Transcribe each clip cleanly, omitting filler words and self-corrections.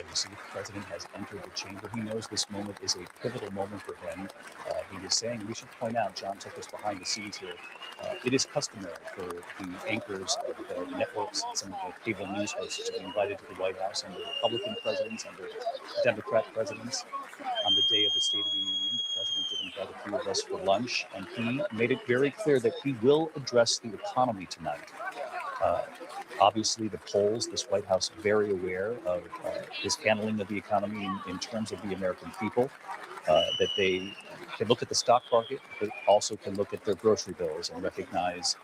You see, the president has entered the chamber. He knows this moment is a pivotal moment for him. He is saying, we should point out, John took us behind the scenes here, it is customary for the anchors of the networks and some of the cable news hosts to be invited to the White House under Republican presidents, under Democrat presidents. On the day of the State of the Union, the president did invite a few of us for lunch, and he made it very clear that he will address the economy tonight. Obviously, the polls, this White House, very aware of his handling of the economy in terms of the American people, that they can look at the stock market, but also can look at their grocery bills and recognize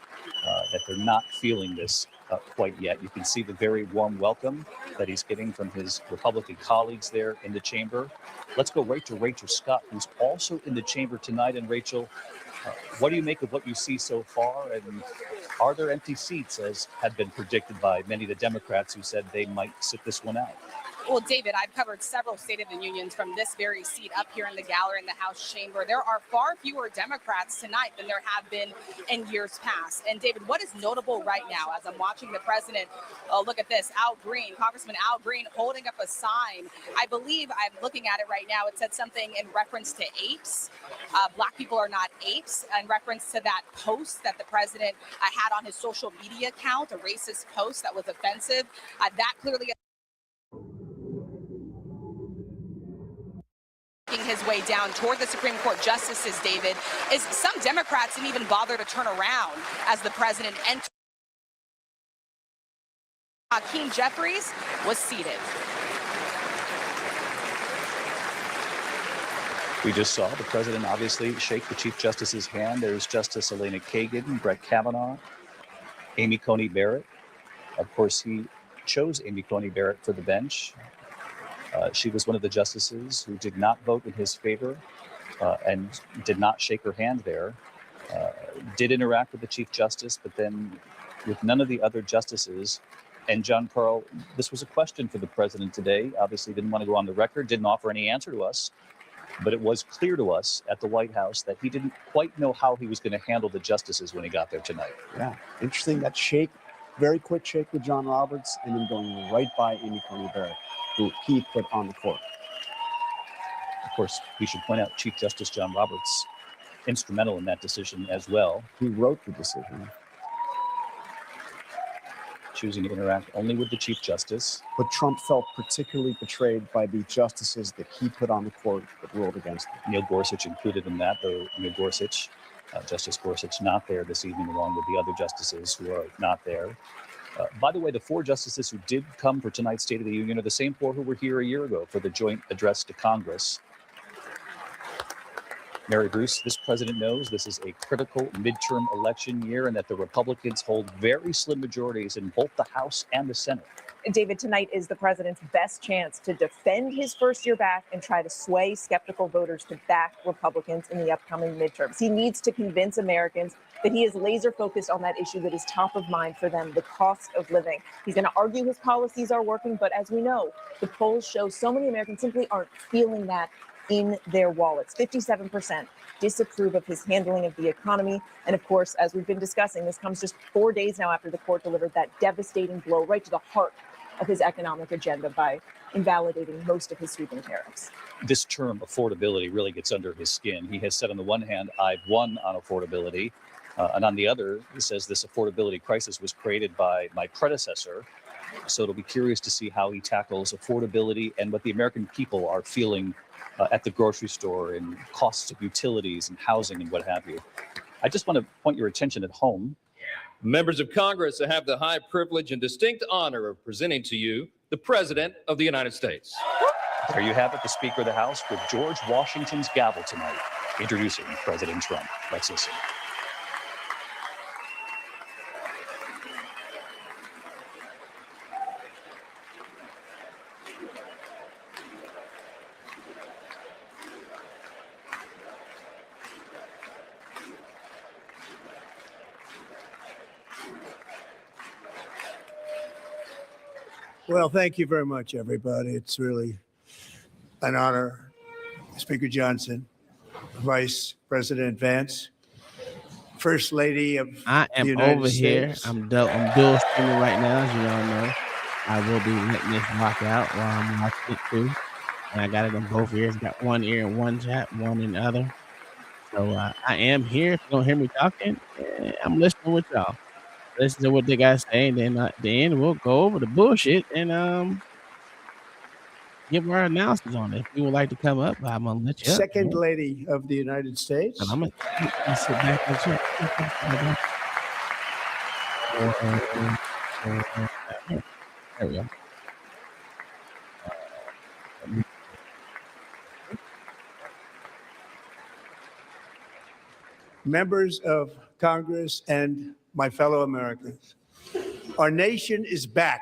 that they're not feeling this quite yet. You can see the very warm welcome that he's getting from his Republican colleagues there in the chamber. Let's go right to Rachel Scott, who's also in the chamber tonight. And Rachel, what do you make of what you see so far? And are there empty seats, as had been predicted by many of the Democrats who said they might sit this one out? Well, David, I've covered several State of the Unions from this very seat up here in the gallery in the House chamber. There are far fewer Democrats tonight than there have been in years past. And David, what is notable right now as I'm watching the president, look at this, Al Green, Congressman Al Green holding up a sign. I believe I'm looking at it right now. It said something in reference to apes. Black people are not apes, in reference to that post that the president had on his social media account, a racist post that was offensive. That clearly his way down toward the Supreme Court justices, David, is some Democrats didn't even bother to turn around as the president entered. Hakeem Jeffries was seated. We just saw the president obviously shake the Chief Justice's hand. There's Justice Elena Kagan, Brett Kavanaugh, Amy Coney Barrett. Of course, he chose Amy Coney Barrett for the bench. She was one of the justices who did not vote in his favor and did not shake her hand there. Did interact with the Chief Justice, but then with none of the other justices. And John Carl, this was a question for the president today. Obviously didn't want to go on the record, didn't offer any answer to us. But it was clear to us at the White House that he didn't quite know how he was going to handle the justices when he got there tonight. Yeah, interesting, that shake, very quick shake with John Roberts, and then going right by Amy Coney Barrett, who he put on the court. Of course, we should point out Chief Justice John Roberts, instrumental in that decision as well. He wrote the decision. Choosing to interact only with the Chief Justice. But Trump felt particularly betrayed by the justices that he put on the court that ruled against him. Neil Gorsuch included in that, though Neil Gorsuch, Justice Gorsuch, not there this evening, along with the other justices who are not there. By the way, the four justices who did come for tonight's State of the Union are the same four who were here a year ago for the joint address to Congress. Mary Bruce, this president knows this is a critical midterm election year and that the Republicans hold very slim majorities in both the House and the Senate. David, tonight is the president's best chance to defend his first year back and try to sway skeptical voters to back Republicans in the upcoming midterms. He needs to convince Americans that he is laser focused on that issue that is top of mind for them, the cost of living. He's going to argue his policies are working, but as we know, the polls show so many Americans simply aren't feeling that in their wallets. 57% disapprove of his handling of the economy. And of course, as we've been discussing, this comes just 4 days now after the court delivered that devastating blow right to the heart of his economic agenda by invalidating most of his sweeping tariffs. This term, affordability, really gets under his skin. He has said on the one hand, I've won on affordability. And on the other, he says this affordability crisis was created by my predecessor. So it'll be curious to see how he tackles affordability and what the American people are feeling at the grocery store and costs of utilities and housing and what have you. I just want to point your attention at home. Members of Congress, I have the high privilege and distinct honor of presenting to you the President of the United States. There you have it, the Speaker of the House with George Washington's gavel tonight, introducing President Trump. Let's listen. Well, thank you very much, everybody. It's really an honor. Speaker Johnson, Vice President Vance, First Lady of I am the United over States. here. I'm dual streaming right now, as you all know. I will be letting this rock out while I'm watching it too. And I got it in both ears. Got one ear in one chat, one in the other. So I am here. If you don't hear me talking, I'm listening with y'all. Listen to what they got to say, and then at the end we'll go over the bullshit and give our analysis on it. If you would like to come up, I'm gonna let you up. Second Lady of the United States. And I'm gonna sit back and check. There we go. Members of Congress and my fellow Americans, our nation is back,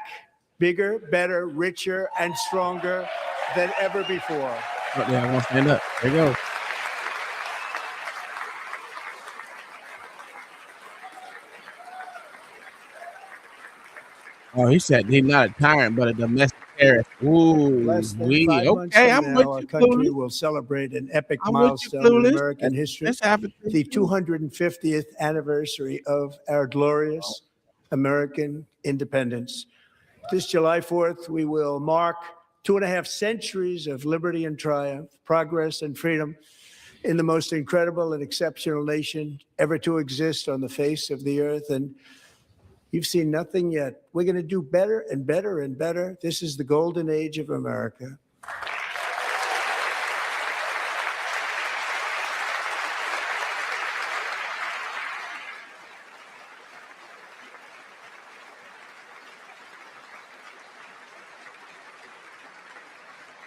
bigger, better, richer, and stronger than ever before. Oh, yeah, I want to stand up. There you go. Oh, he said he's not a tyrant, but a domestic terrorist. Ooh, Less than 5 months okay, from I'm now, with our you, country Clueless. will celebrate an epic I'm with you, milestone in Clueless. American history, That's happened. the 250th anniversary of our glorious American independence. This July 4th, we will mark 2.5 centuries of liberty and triumph, progress and freedom in the most incredible and exceptional nation ever to exist on the face of the earth. And you've seen nothing yet. We're going to do better and better and better. This is the golden age of America.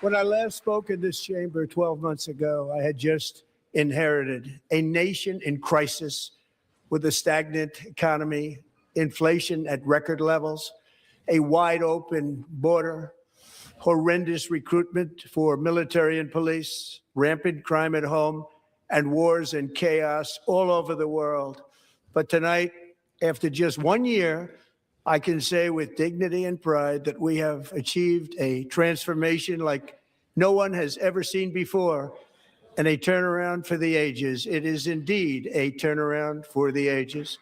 When I last spoke in this chamber 12 months ago, I had just inherited a nation in crisis with a stagnant economy, inflation at record levels, a wide open border, horrendous recruitment for military and police, rampant crime at home, and wars and chaos all over the world. But tonight, after just 1 year, I can say with dignity and pride that we have achieved a transformation like no one has ever seen before, and a turnaround for the ages. It is indeed a turnaround for the ages.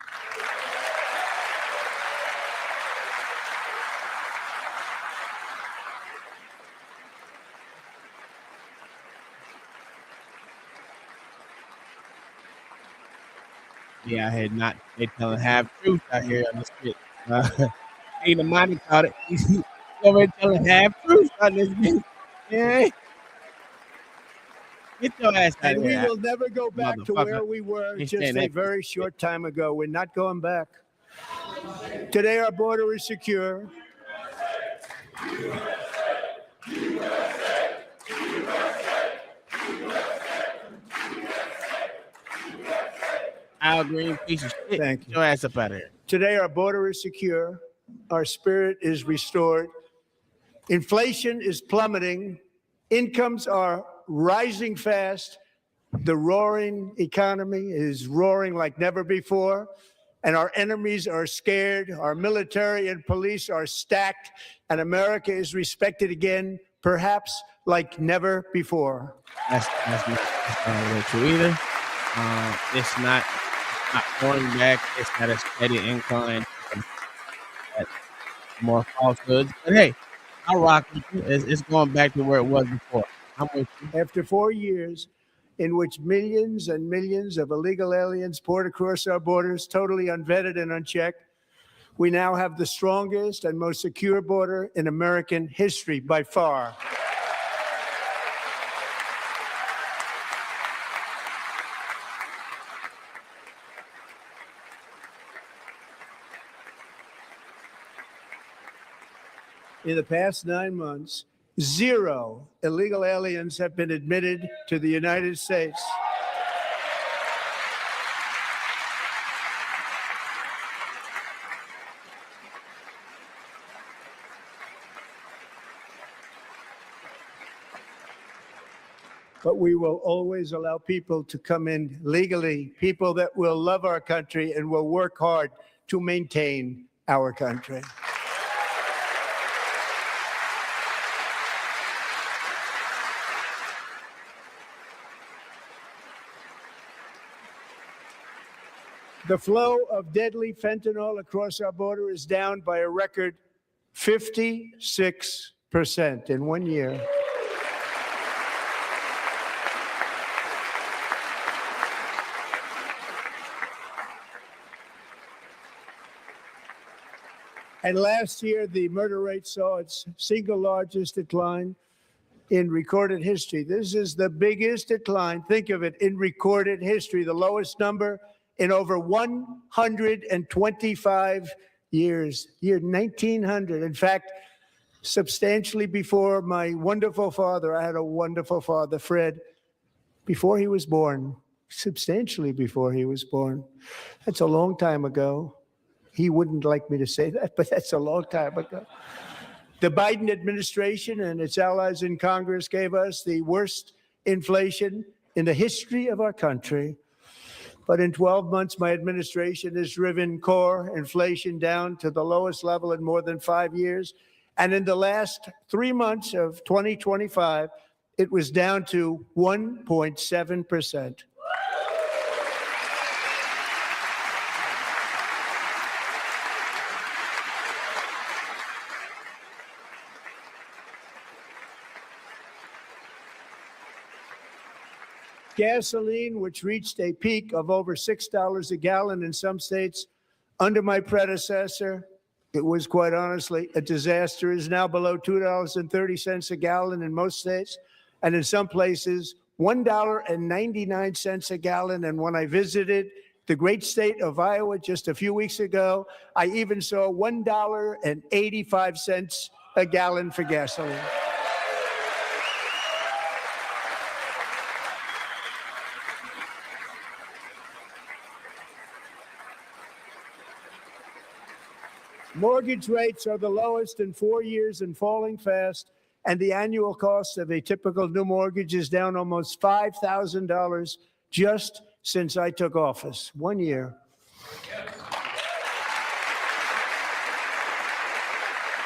Yeah, I had not. They telling half truth out here on this shit. Ain't the money caught it. He's over telling half truth on this bitch. Yeah. Get your ass out And of we here. will never go back to Motherfucker. where we were He's just saying a that- very short time ago. We're not going back. Today, our border is secure. Al Green piece of shit. Thank Get you. your ass up out of here. Today, our border is secure. Our spirit is restored. Inflation is plummeting. Incomes are rising fast. The roaring economy is roaring like never before. And our enemies are scared. Our military and police are stacked. And America is respected again, perhaps like never before. That's not true either. It's not going back. It's not a steady incline. That's more falsehoods. But hey, I rock with you. It's going back to where it was before. I'm with you. After 4 years in which millions and millions of illegal aliens poured across our borders, totally unvetted and unchecked, we now have the strongest and most secure border in American history by far. In the past 9 months, 0 illegal aliens have been admitted to the United States. But we will always allow people to come in legally, people that will love our country and will work hard to maintain our country. The flow of deadly fentanyl across our border is down by a record 56% in 1 year. And last year, the murder rate saw its single largest decline in recorded history. This is the biggest decline, think of it, in recorded history, the lowest number in over 125 years, year 1900. In fact, substantially before my wonderful father, I had a wonderful father, Fred, before he was born, substantially before he was born. That's a long time ago. He wouldn't like me to say that, but that's a long time ago. The Biden administration and its allies in Congress gave us the worst inflation in the history of our country. But in 12 months, my administration has driven core inflation down to the lowest level in more than 5 years. And in the last 3 months of 2025, it was down to 1.7%. Gasoline, which reached a peak of over $6 a gallon in some states under my predecessor, it was quite honestly a disaster, is now below $2.30 a gallon in most states, and in some places, $1.99 a gallon. And when I visited the great state of Iowa just a few weeks ago, I even saw $1.85 a gallon for gasoline. Mortgage rates are the lowest in 4 years and falling fast, and the annual cost of a typical new mortgage is down almost $5,000 just since I took office. 1 year.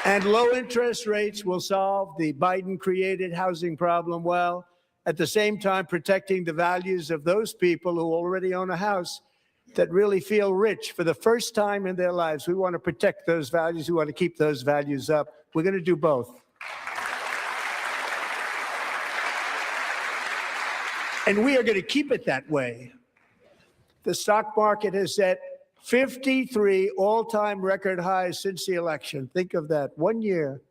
And low interest rates will solve the Biden-created housing problem while at the same time protecting the values of those people who already own a house that really feel rich for the first time in their lives. We want to protect those values. We want to keep those values up. We're going to do both. And we are going to keep it that way. The stock market has set 53 all-time record highs since the election. Think of that, 1 year.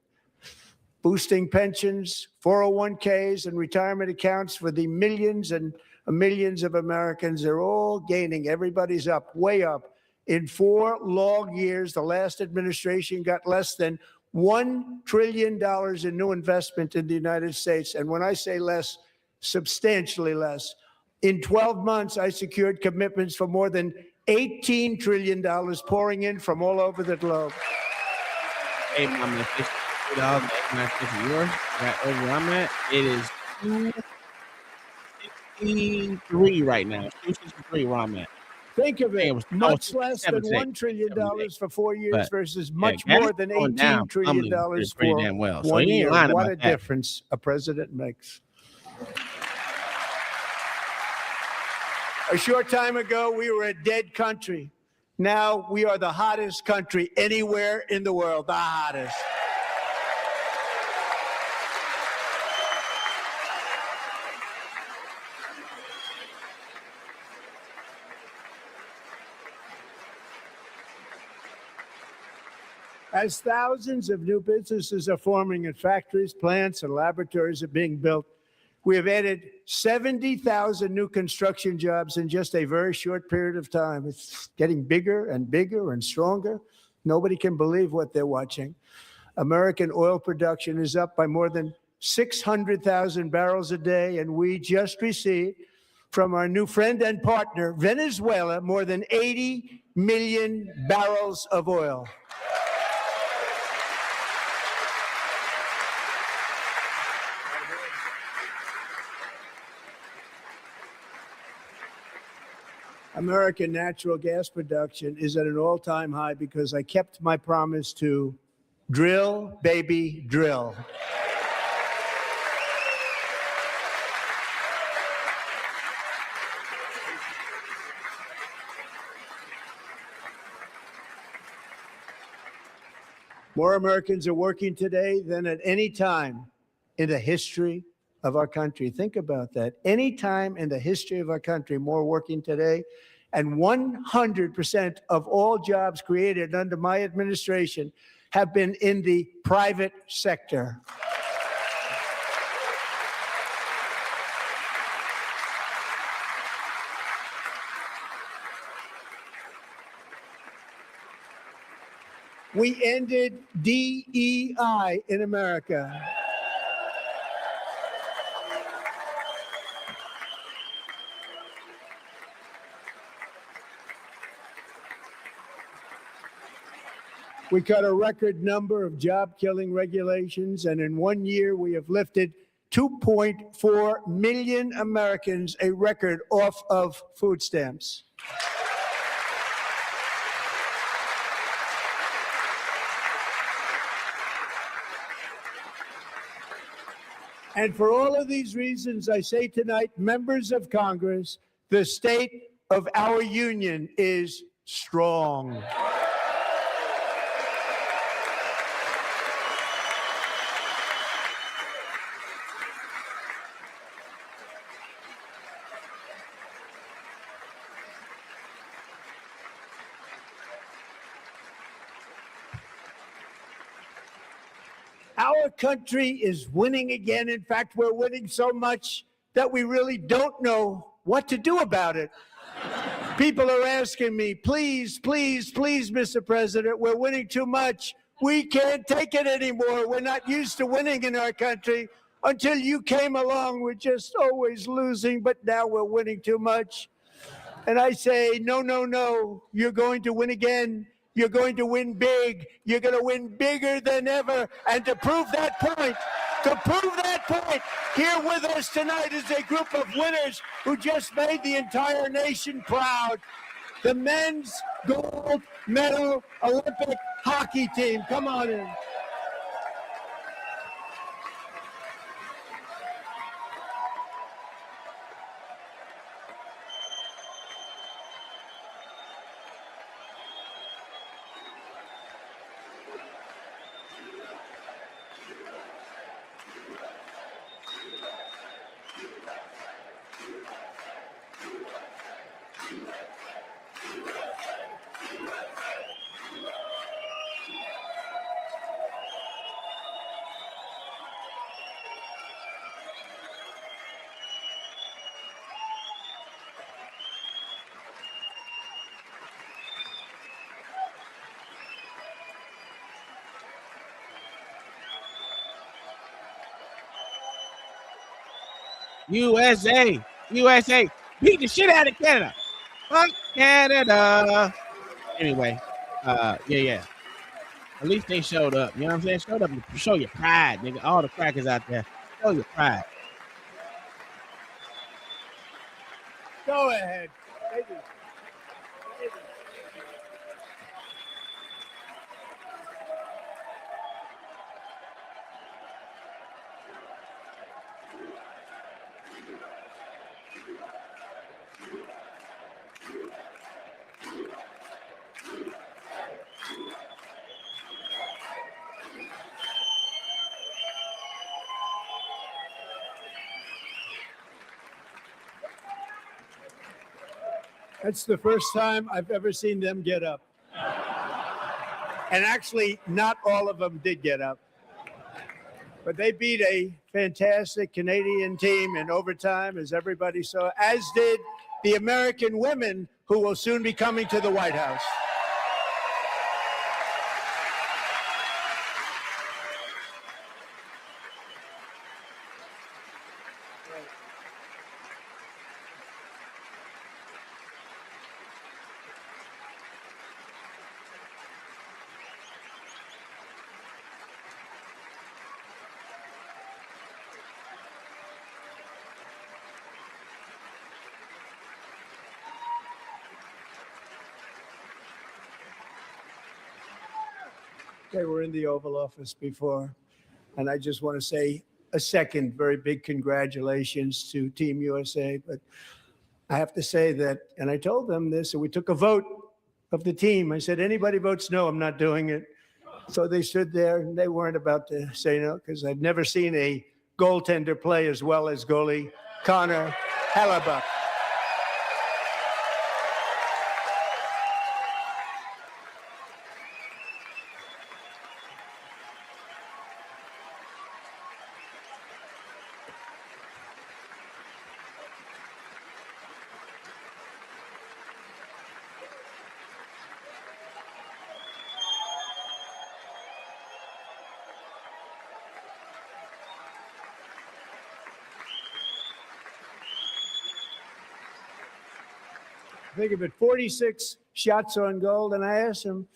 Boosting pensions, 401ks, and retirement accounts for the millions and millions of Americans. They're all gaining. Everybody's up, way up. In 4 long years, the last administration got less than $1 trillion in new investment in the United States. And when I say less, substantially less. In 12 months, I secured commitments for more than $18 trillion pouring in from all over the globe. Hey, Mama, $50 yours. Right over where I'm at, it is 263 right now. 263 where I'm at. Think of it, much less than $1 trillion for 4 years versus much more than $18 trillion for damn well. 1 year. What a that. difference a president makes. A short time ago, we were a dead country. Now we are the hottest country anywhere in the world, the hottest. As thousands of new businesses are forming and factories, plants, and laboratories are being built, we have added 70,000 new construction jobs in just a very short period of time. It's getting bigger and bigger and stronger. Nobody can believe what they're watching. American oil production is up by more than 600,000 barrels a day, and we just received from our new friend and partner, Venezuela, more than 80 million barrels of oil. American natural gas production is at an all-time high because I kept my promise to drill, baby, drill. More Americans are working today than at any time in the history of our country. Think about that. Any time in the history of our country, more working today. And 100% of all jobs created under my administration have been in the private sector. We ended DEI in America. We cut a record number of job-killing regulations, and in 1 year, we have lifted 2.4 million Americans, a record, off of food stamps. And for all of these reasons, I say tonight, members of Congress, the state of our union is strong. Our country is winning again. In fact, we're winning so much that we really don't know what to do about it. People are asking me, please, please, please, Mr. President, we're winning too much. We can't take it anymore. We're not used to winning in our country. Until you came along, we're just always losing, but now we're winning too much. And I say, no, no, no, you're going to win again. You're going to win big. You're going to win bigger than ever. And to prove that point, here with us tonight is a group of winners who just made the entire nation proud. The men's gold medal Olympic hockey team. Come on in. USA, USA, beat the shit out of Canada. Fuck Canada. Anyway, yeah. At least they showed up. You know what I'm saying? Showed up to show your pride, nigga. All the crackers out there. Show your pride. Go ahead. Thank you. That's the first time I've ever seen them get up. And actually, not all of them did get up. But they beat a fantastic Canadian team in overtime, as everybody saw, as did the American women who will soon be coming to the White House. They were in the Oval Office before, and I just want to say a second very big congratulations to Team USA. But I have to say that, and I told them this, and we took a vote of the team. I said, anybody votes no, I'm not doing it. So they stood there and they weren't about to say no because I've never seen a goaltender play as well as goalie Connor Hellebuck. Think of it, 46 shots on goal, and I asked him,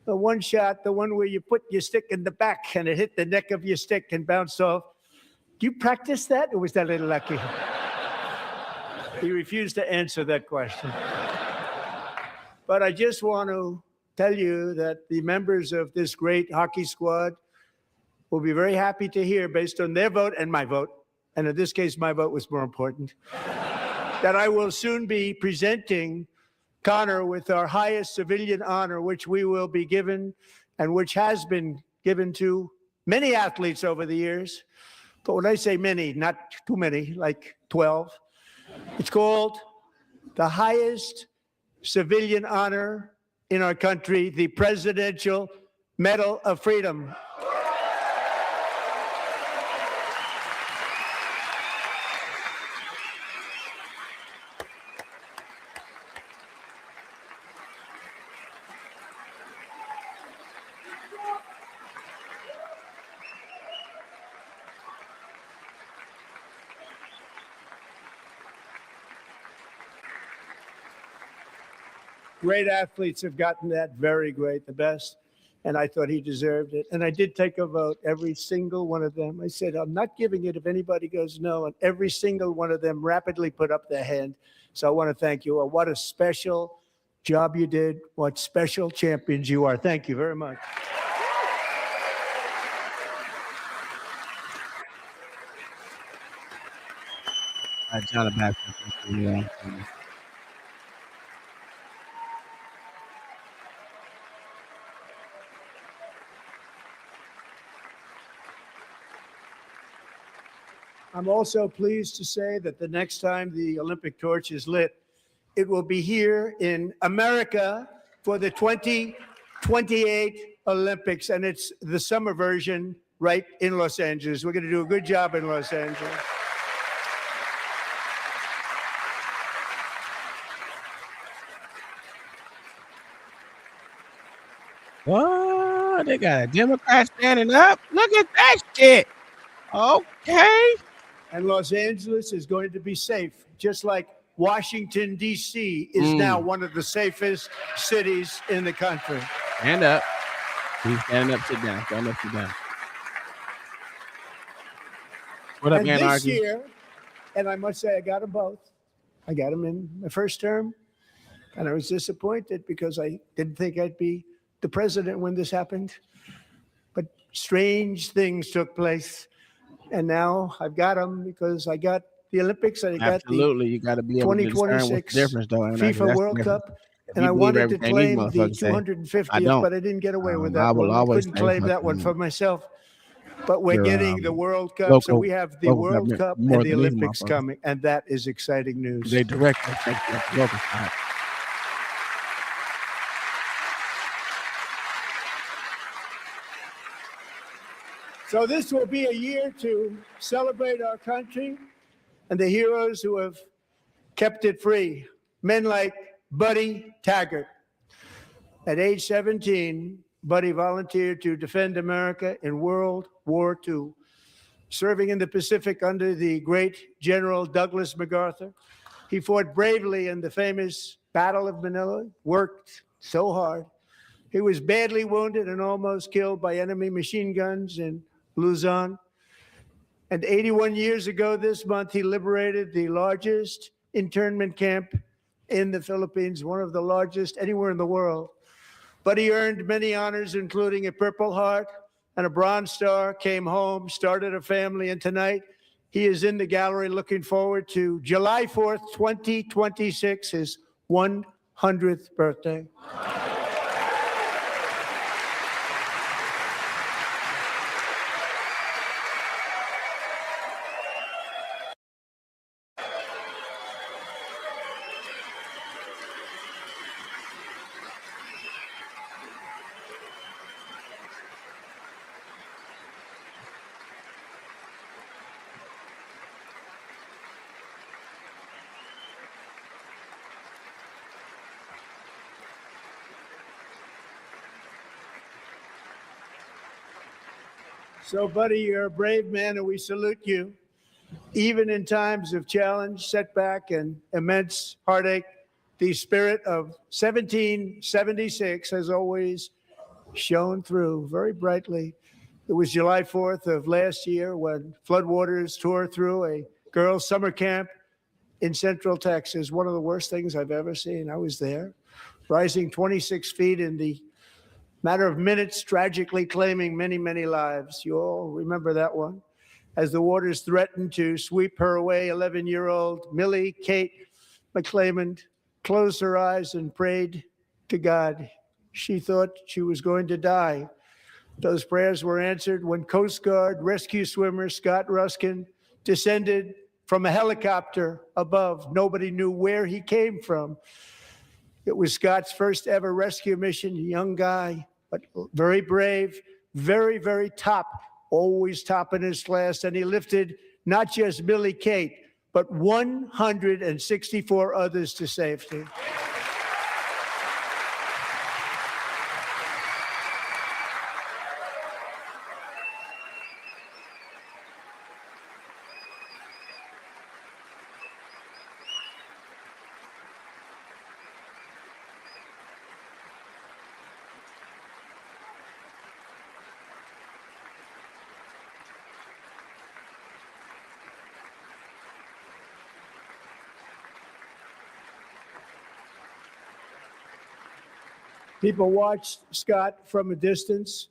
the one shot, the one where you put your stick in the back and it hit the neck of your stick and bounced off, do you practice that, or was that a little lucky? He refused to answer that question. But I just want to tell you that the members of this great hockey squad will be very happy to hear, based on their vote and my vote, and in this case, my vote was more important, that I will soon be presenting Connor with our highest civilian honor, which we will be given and which has been given to many athletes over the years. But when I say many, not too many, like 12, it's called the highest civilian honor in our country, the Presidential Medal of Freedom. Great athletes have gotten that, very great, the best, and I thought he deserved it. And I did take a vote, every single one of them. I said, I'm not giving it if anybody goes no, and every single one of them rapidly put up their hand. So I want to thank you. What a special job you did. What special champions you are. Thank you very much. John Baptist. Yeah. I'm also pleased to say that the next time the Olympic torch is lit, it will be here in America for the 2028 Olympics, and it's the summer version right in Los Angeles. We're going to do a good job in Los Angeles. What? They got a Democrat standing up? Look at that shit. Okay. And Los Angeles is going to be safe, just like Washington, D.C. is now one of the safest cities in the country. Stand up. He's standing up, sit down. Stand up, sit down. What up, And Anarchy? this year, and I must say I got them both. I got them in the first term, and I was disappointed because I didn't think I'd be the president when this happened. But strange things took place. And now I've got them because I got the Olympics and I got Absolutely, you got to be the able to discern what's the 2026 difference, though. And that's FIFA World different. Cup. If And you I believe wanted to everything these claim the motherfuckers say, I 250th, don't. but I didn't get away with I that will one. I always couldn't say claim that fucking one for myself. But we're your, getting the World Cup. So local- we have the local World government Cup more and the than these Olympics motherfuckers. coming. And that is exciting news. They directly take the local side. So this will be a year to celebrate our country and the heroes who have kept it free. Men like Buddy Taggart. At age 17, Buddy volunteered to defend America in World War II, serving in the Pacific under the great General Douglas MacArthur. He fought bravely in the famous Battle of Manila, worked so hard. He was badly wounded and almost killed by enemy machine guns in Luzon. And 81 years ago this month, he liberated the largest internment camp in the Philippines, one of the largest anywhere in the world. But he earned many honors, including a Purple Heart and a Bronze Star, came home, started a family, and tonight he is in the gallery looking forward to July 4th, 2026, his 100th 100th birthday. So, buddy, you're a brave man, and we salute you. Even in times of challenge, setback, and immense heartache, the spirit of 1776 has always shone through very brightly. It was July 4th of last year when floodwaters tore through a girls' summer camp in Central Texas. One of the worst things I've ever seen. I was there, rising 26 feet in the matter of minutes, tragically claiming many, many lives. You all remember that one. As the waters threatened to sweep her away, 11-year-old Millie Kate McClelland closed her eyes and prayed to God. She thought she was going to die. Those prayers were answered when Coast Guard rescue swimmer Scott Ruskin descended from a helicopter above. Nobody knew where he came from. It was Scott's first ever rescue mission, a young guy, but very brave, very, very top, always top in his class. And he lifted not just Millie Kate, but 164 others to safety. People watched Scott from a distance,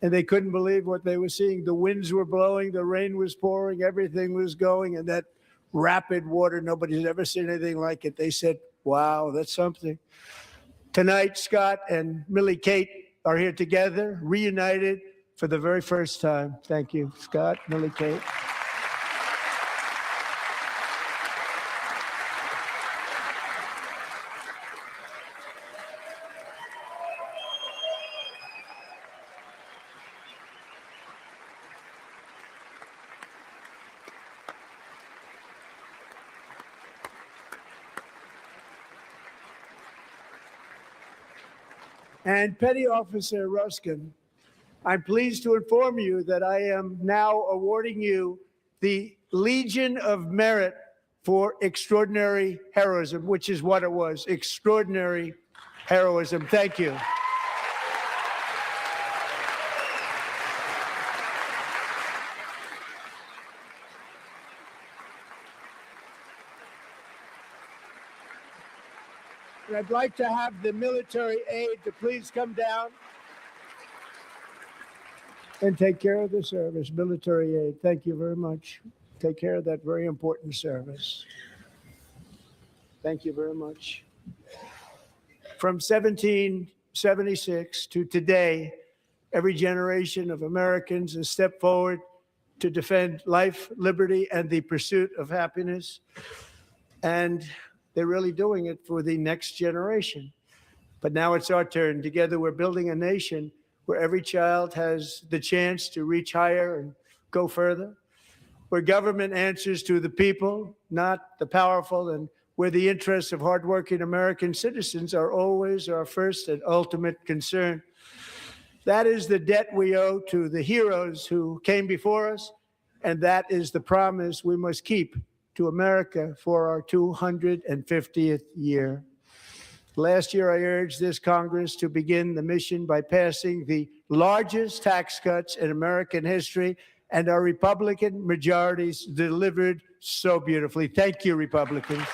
and they couldn't believe what they were seeing. The winds were blowing, the rain was pouring, everything was going, and that rapid water, nobody's ever seen anything like it. They said, wow, that's something. Tonight, Scott and Millie Kate are here together, reunited for the very first time. Thank you, Scott, Millie Kate. And Petty Officer Ruskin, I'm pleased to inform you that I am now awarding you the Legion of Merit for extraordinary heroism, which is what it was, extraordinary heroism. Thank you. And I'd like to have the military aide to please come down and take care of the service. Military aide, thank you very much. Take care of that very important service. Thank you very much. From 1776 to today, every generation of Americans has stepped forward to defend life, liberty, and the pursuit of happiness. And they're really doing it for the next generation. But now it's our turn. Together, we're building a nation where every child has the chance to reach higher and go further, where government answers to the people, not the powerful, and where the interests of hardworking American citizens are always our first and ultimate concern. That is the debt we owe to the heroes who came before us, and that is the promise we must keep to America for our 250th year. Last year, I urged this Congress to begin the mission by passing the largest tax cuts in American history, and our Republican majorities delivered so beautifully. Thank you, Republicans.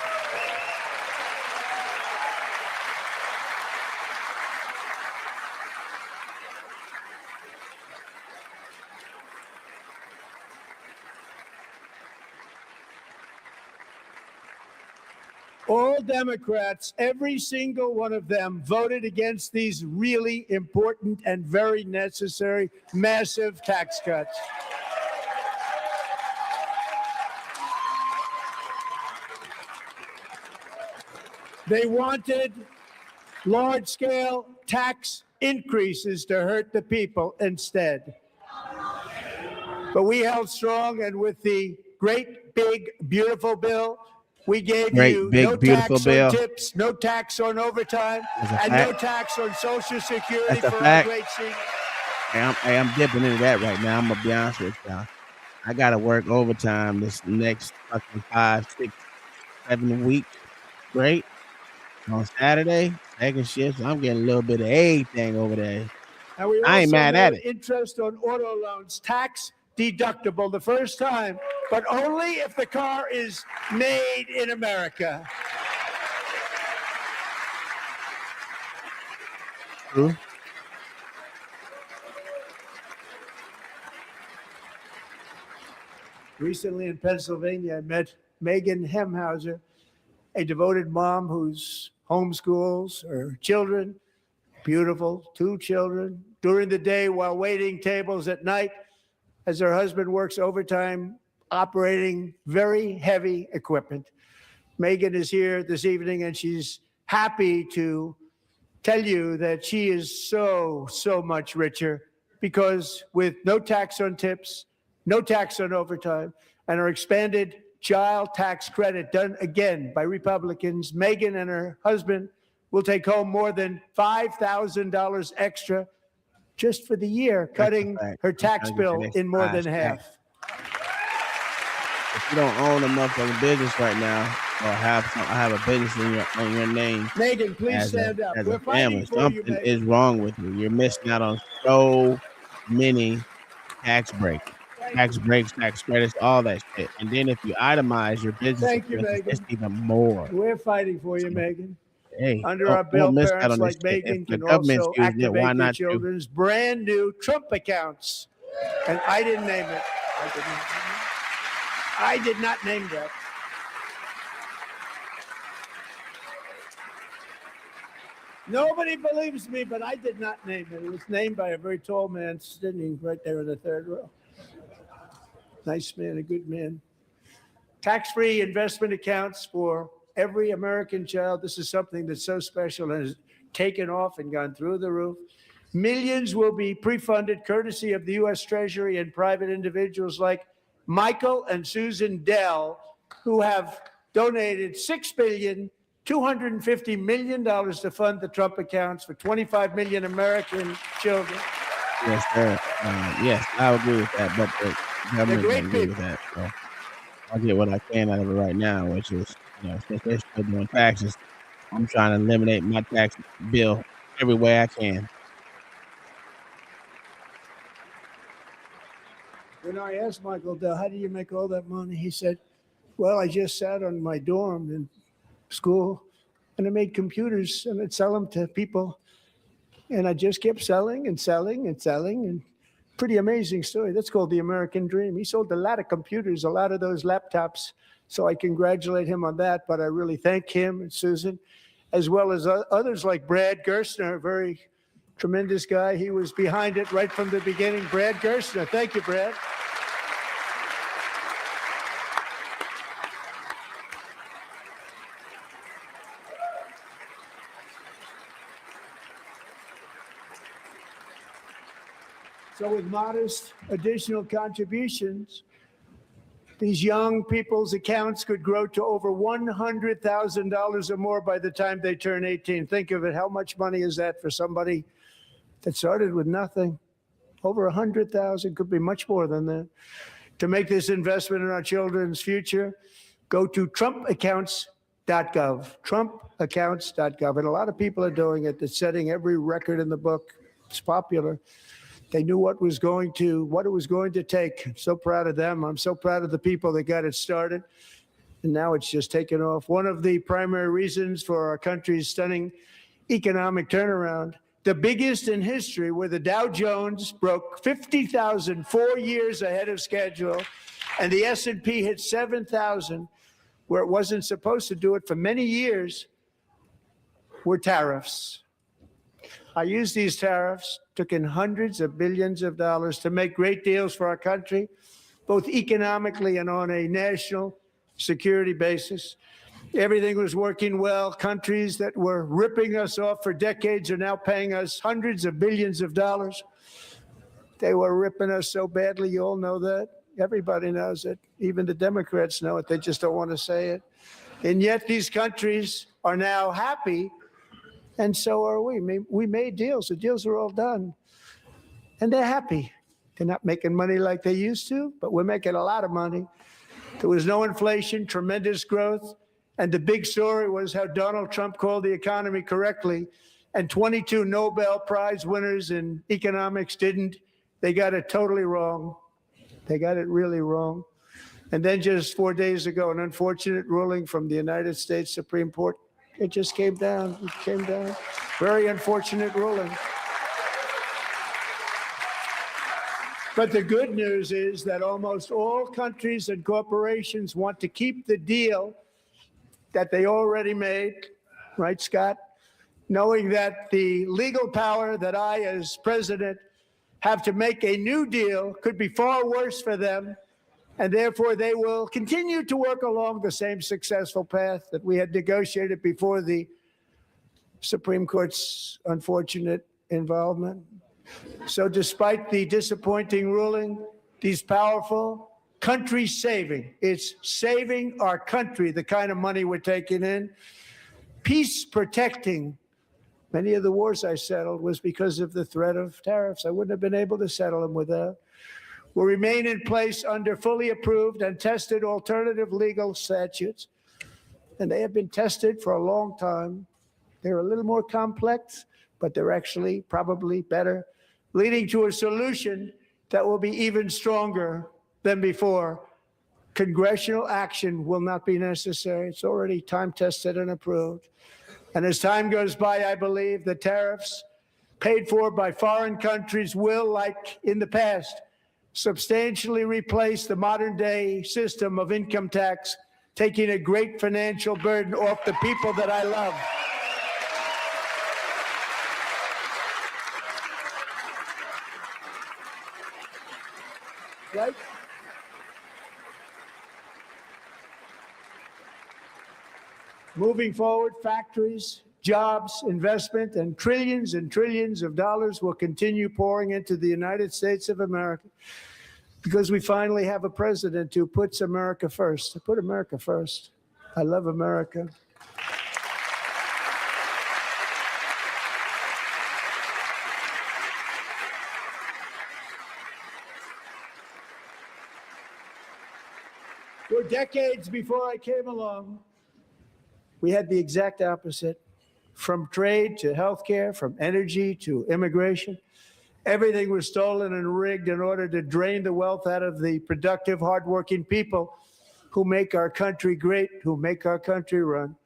All Democrats, every single one of them, voted against these really important and very necessary massive tax cuts. They wanted large-scale tax increases to hurt the people instead. But we held strong, and with the great, big, beautiful bill, we gave you no tax on tips, no tax on overtime, and no tax on Social Security for our great seniors. I'm dipping into that right now. I'm gonna be honest with y'all. I gotta work overtime this next fucking 5, 6, 7 weeks straight on Saturday, second shift. So I'm getting a little bit of everything over there. And we I ain't also mad know at it. interest on auto loans, tax deductible the first time, but only if the car is made in America. True. Recently in Pennsylvania, I met Megan Hemhauser, a devoted mom who's homeschools her children, beautiful, 2 children, during the day while waiting tables at night as her husband works overtime operating very heavy equipment. Megan is here this evening and she's happy to tell you that she is so much richer because with no tax on tips, no tax on overtime, and her expanded child tax credit done again by Republicans, Megan and her husband will take home more than $5,000 extra just for the year, cutting her tax bill in more than half. If you don't own a motherfucking business right now, or have a business on your name, Megan, please stand up. as We're a family, fighting for you, something Megan. is wrong with you. You're missing out on so many tax breaks, tax credits, all that shit. And then if you itemize your business Thank you, expenses, it's Megan. even more. We're fighting for you, Megan. Hey, Under our bill, don't miss out parents on this like shit. If Megan the can government's also using it, why activate their not you? children's brand new Trump accounts. And I didn't name it. I did not name that. Nobody believes me, but I did not name it. It was named by a very tall man sitting right there in the third row. Nice man, a good man. Tax-free investment accounts for every American child. This is something that's so special and has taken off and gone through the roof. Millions will be pre-funded courtesy of the U.S. Treasury and private individuals like Michael and Susan Dell, who have donated $6.25 billion to fund the Trump accounts for 25 million American children. Yes, sir. Yes, I agree with that, but the government great doesn't agree with people. that. So I'll get what I can out of it right now, which is, since they're still doing taxes, I'm trying to eliminate my tax bill every way I can. When I asked Michael Dell, how do you make all that money? He said, well, I just sat on my dorm in school and I made computers and I'd sell them to people. And I just kept selling and selling and selling. And pretty amazing story. That's called the American dream. He sold a lot of computers, a lot of those laptops. So I congratulate him on that. But I really thank him and Susan, as well as others like Brad Gerstner, a very tremendous guy. He was behind it right from the beginning. Brad Gerstner. Thank you, Brad. So with modest additional contributions, these young people's accounts could grow to over $100,000 or more by the time they turn 18. Think of it. How much money is that for somebody that started with nothing? Over 100,000, could be much more than that. To make this investment in our children's future, go to trumpaccounts.gov, trumpaccounts.gov. And a lot of people are doing it. It's setting every record in the book. It's popular. They knew what it was going to take. I'm so proud of them. I'm so proud of the people that got it started. And now it's just taken off. One of the primary reasons for our country's stunning economic turnaround, the biggest in history, where the Dow Jones broke 50,000 4 years ahead of schedule, and the S&P hit 7,000, where it wasn't supposed to do it for many years, were tariffs. I used these tariffs, took in hundreds of billions of dollars to make great deals for our country, both economically and on a national security basis. Everything was working well. Countries that were ripping us off for decades are now paying us hundreds of billions of dollars. They were ripping us so badly, you all know that. Everybody knows it. Even the Democrats know it. They just don't want to say it. And yet these countries are now happy, and so are we. We made deals. The deals are all done. and they're happy. They're not making money like they used to, but we're making a lot of money. There was no inflation, tremendous growth, and the big story was how Donald Trump called the economy correctly, and 22 Nobel Prize winners in economics didn't. They got it totally wrong. They got it really wrong. And then just 4 days ago, an unfortunate ruling from the United States Supreme Court. It just came down. It came down. Very unfortunate ruling. But the good news is that almost all countries and corporations want to keep the deal that they already made, right, Scott? Knowing that the legal power that I, as president, have to make a new deal could be far worse for them, and therefore they will continue to work along the same successful path that we had negotiated before the Supreme Court's unfortunate involvement. So despite the disappointing ruling, these powerful, country-saving, it's saving our country, the kind of money we're taking in, peace-protecting. Many of the wars I settled was because of the threat of tariffs. I wouldn't have been able to settle them without. Will remain in place under fully approved and tested alternative legal statutes. And they have been tested for a long time. They're a little more complex, but they're actually probably better, leading to a solution that will be even stronger than before. Congressional action will not be necessary. It's already time tested and approved. And as time goes by, I believe the tariffs paid for by foreign countries will, like in the past, substantially replace the modern day system of income tax, taking a great financial burden off the people that I love. Right? Moving forward, factories, jobs, investment, and trillions of dollars will continue pouring into the United States of America because we finally have a president who puts America first. I put America first. I love America. For decades before I came along, we had the exact opposite. From trade to healthcare, from energy to immigration, everything was stolen and rigged in order to drain the wealth out of the productive, hardworking people who make our country great, who make our country run.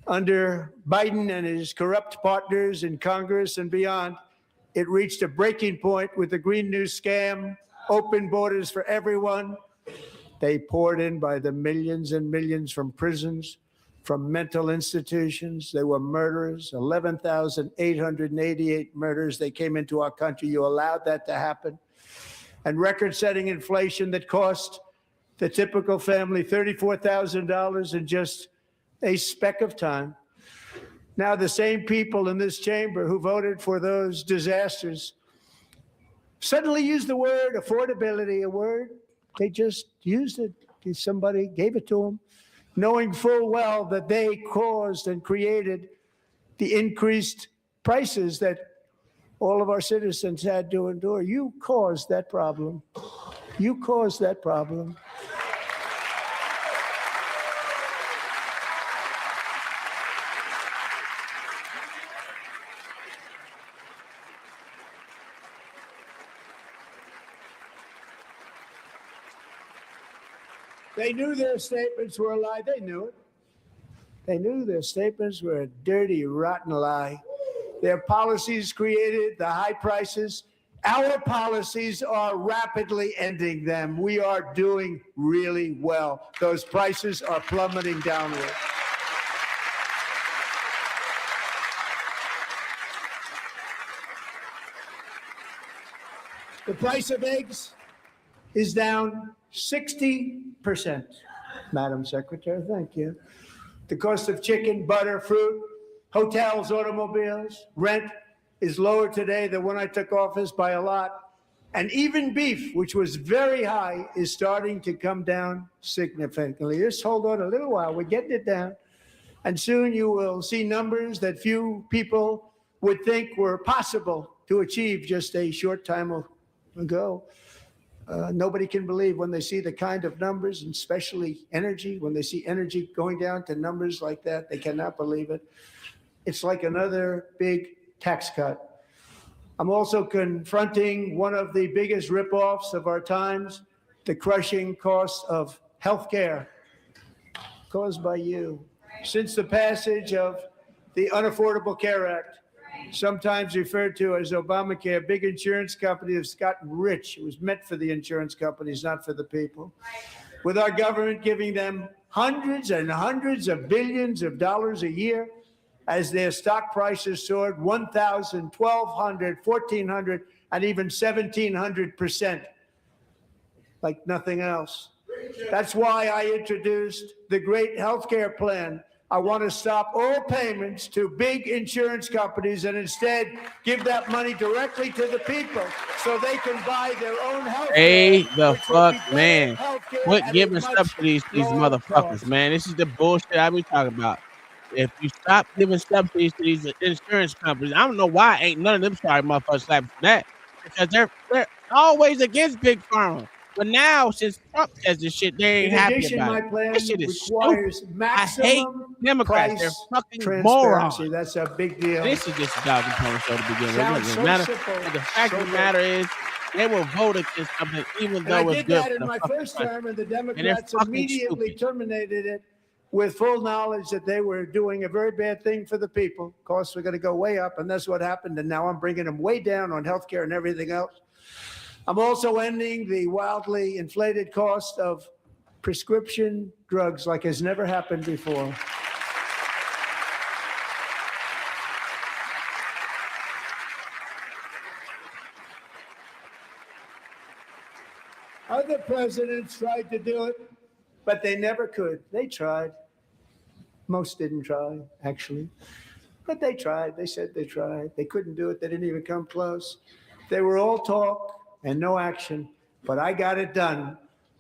Under Biden and his corrupt partners in Congress and beyond, it reached a breaking point with the Green New Scam, open borders for everyone. They poured in by the millions and millions from prisons, from mental institutions. They were murderers, 11,888 murders. They came into our country. You allowed that to happen. And record-setting inflation that cost the typical family $34,000 in just a speck of time. Now the same people in this chamber who voted for those disasters suddenly used the word affordability, a word. They just used it. Somebody gave it to them, knowing full well that they caused and created the increased prices that all of our citizens had to endure. You caused that problem. You caused that problem. They knew their statements were a lie. They knew it. They knew their statements were a dirty, rotten lie. Their policies created the high prices. Our policies are rapidly ending them. We are doing really well. Those prices are plummeting downward. The price of eggs is down 60%, Madam Secretary, thank you. The cost of chicken, butter, fruit, hotels, automobiles, rent is lower today than when I took office by a lot. And even beef, which was very high, is starting to come down significantly. Just hold on a little while, we're getting it down. And soon you will see numbers that few people would think were possible to achieve just a short time ago. Nobody can believe when they see the kind of numbers, and especially energy, when they see energy going down to numbers like that, they cannot believe it. It's like another big tax cut. I'm also confronting one of the biggest ripoffs of our times, the crushing cost of health care caused by you. Since the passage of the Unaffordable Care Act, sometimes referred to as Obamacare, big insurance companies have gotten rich. It was meant for the insurance companies, not for the people. With our government giving them hundreds and hundreds of billions of dollars a year as their stock prices soared 1,000, 1,200, 1,400, and even 1,700%, like nothing else. That's why I introduced the great health care plan. I want to stop all payments to big insurance companies and instead give that money directly to the people so they can buy their own health care. Hey, the fuck, man. Quit giving subsidies to these motherfuckers, cost. man. This is the bullshit I be talking about. If you stop giving subsidies to these insurance companies, I don't know why ain't none of them sorry motherfuckers slapping for that. Because they're always against big pharma. But now, since Trump says this shit, they ain't In happy addition, about my it. plan This shit is requires stupid. I hate maximum Democrats. They're price fucking transparency. morons. That's a big deal. This is just a dog and pony show to begin with. It Sounds doesn't so matter. simple, And the fact so of the good. matter is, they will vote against something even And though I it's did good that for in the my fucking first country. term, and the they're Democrats fucking immediately stupid. terminated it with full knowledge that they were doing a very bad thing for the people. Costs were going to go way up, and that's what happened. And now I'm bringing them way down on health care and everything else. I'm also ending the wildly inflated cost of prescription drugs like has never happened before. Other presidents tried to do it, but they never could. They tried. Most didn't try, actually. But they tried. They said they tried. They couldn't do it. They didn't even come close. They were all talk and no action. But I got it done.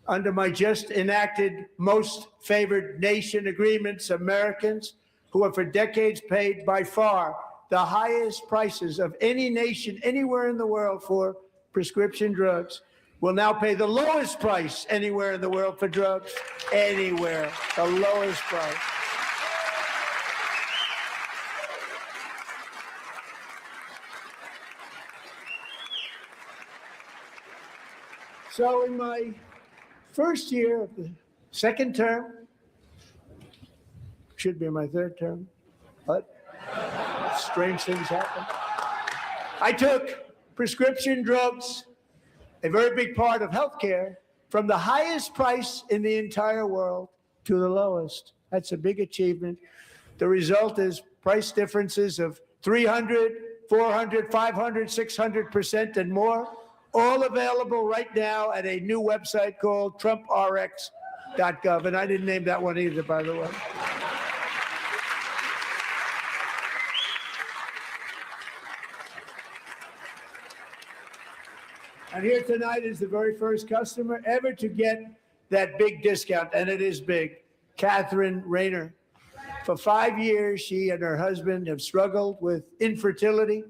Under my just enacted most favored nation agreements, Americans who have for decades paid by far the highest prices of any nation anywhere in the world for prescription drugs will now pay the lowest price anywhere in the world for drugs. Anywhere. The lowest price. So in my first year of the second term, should be my third term, but strange things happen. I took prescription drugs, a very big part of healthcare, from the highest price in the entire world to the lowest. That's a big achievement. The result is price differences of 300, 400, 500, 600% and more, all available right now at a new website called TrumpRx.gov. And I didn't name that one either, by the way. And here tonight is the very first customer ever to get that big discount, and it is big. Catherine Rayner. For 5 years, she and her husband have struggled with infertility,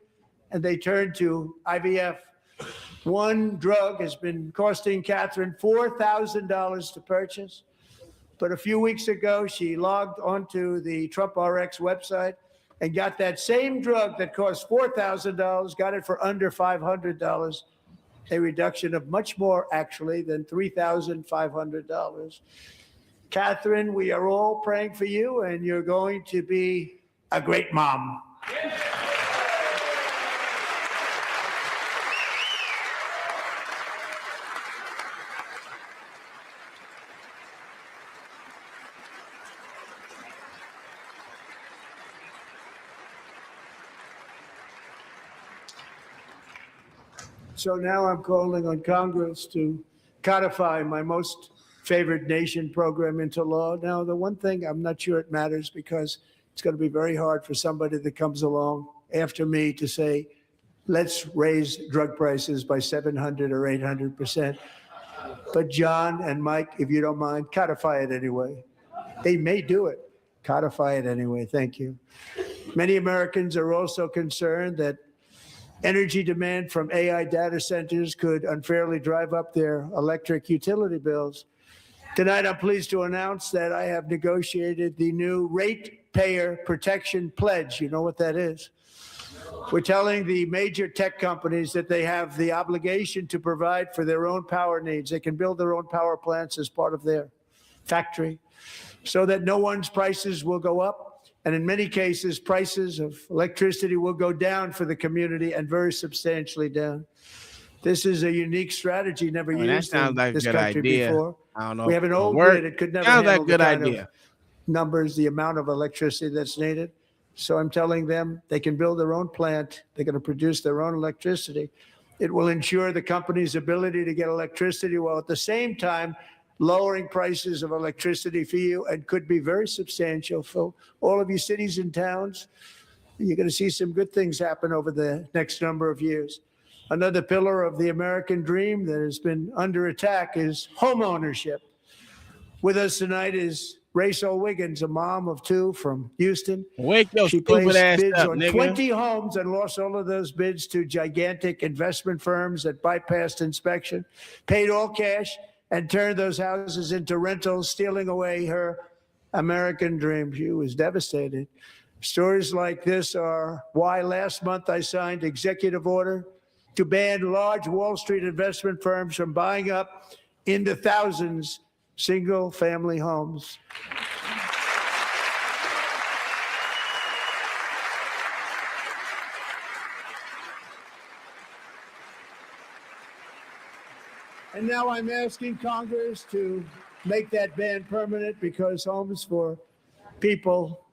and they turned to IVF. One drug has been costing Catherine $4,000 to purchase. But a few weeks ago, she logged onto the Trump RX website and got that same drug that cost $4,000, got it for under $500, a reduction of much more, actually, than $3,500. Catherine, we are all praying for you, and you're going to be a great mom. So now I'm calling on Congress to codify my most favored nation program into law. Now, the one thing I'm not sure it matters because it's going to be very hard for somebody that comes along after me to say, let's raise drug prices by 700 or 800%. But John and Mike, if you don't mind, codify it anyway. They may do it. Codify it anyway. Thank you. Many Americans are also concerned that Energy demand from AI data centers could unfairly drive up their electric utility bills. Tonight, I'm pleased to announce that I have negotiated the new Ratepayer Protection Pledge. You know what that is? We're telling the major tech companies that they have the obligation to provide for their own power needs. They can build their own power plants as part of their factory so that no one's prices will go up. And in many cases, prices of electricity will go down for the community, and very substantially down. This is a unique strategy never used in this country before. I don't know. We have an old grid. It could never handle the kind of numbers, the amount of electricity that's needed. So I'm telling them they can build their own plant. They're going to produce their own electricity. It will ensure the company's ability to get electricity while at the same time lowering prices of electricity for you, and could be very substantial for all of you cities and towns. You're going to see some good things happen over the next number of years. Another pillar of the American dream that has been under attack is home ownership. With us tonight is Rachel Wiggins, a mom of two from Houston. She placed bids on 20 homes and lost all of those bids to gigantic investment firms that bypassed inspection, paid all cash, and turned those houses into rentals, stealing away her American dream. She was devastated. Stories like this are why last month I signed executive order to ban large Wall Street investment firms from buying up into thousands single-family homes. And now I'm asking Congress to make that ban permanent, because homes for people,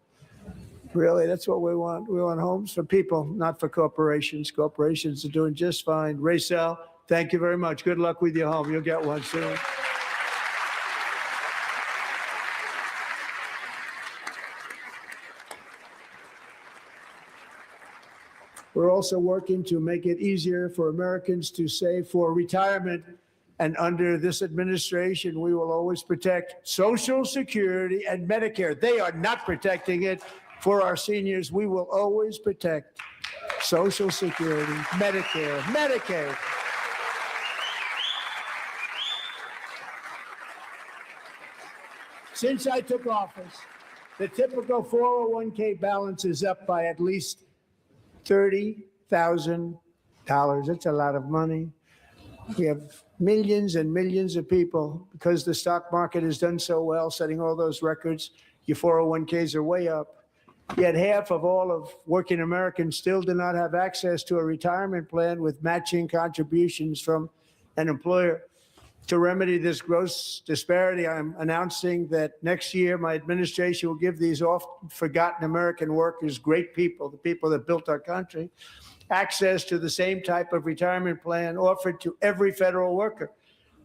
really, that's what we want. We want homes for people, not for corporations. Corporations are doing just fine. Rachel, thank you very much. Good luck with your home. You'll get one soon. We're also working to make it easier for Americans to save for retirement. And under this administration, we will always protect Social Security and Medicare. They are not protecting it for our seniors. We will always protect Social Security, Medicare, Medicaid. Since I took office, the typical 401k balance is up by at least $30,000. That's a lot of money. We have millions and millions of people, because the stock market has done so well, setting all those records. Your 401ks are way up. Yet half of all of working Americans still do not have access to a retirement plan with matching contributions from an employer. To remedy this gross disparity, I'm announcing that next year my administration will give these oft-forgotten American workers, great people, the people that built our country, access to the same type of retirement plan offered to every federal worker.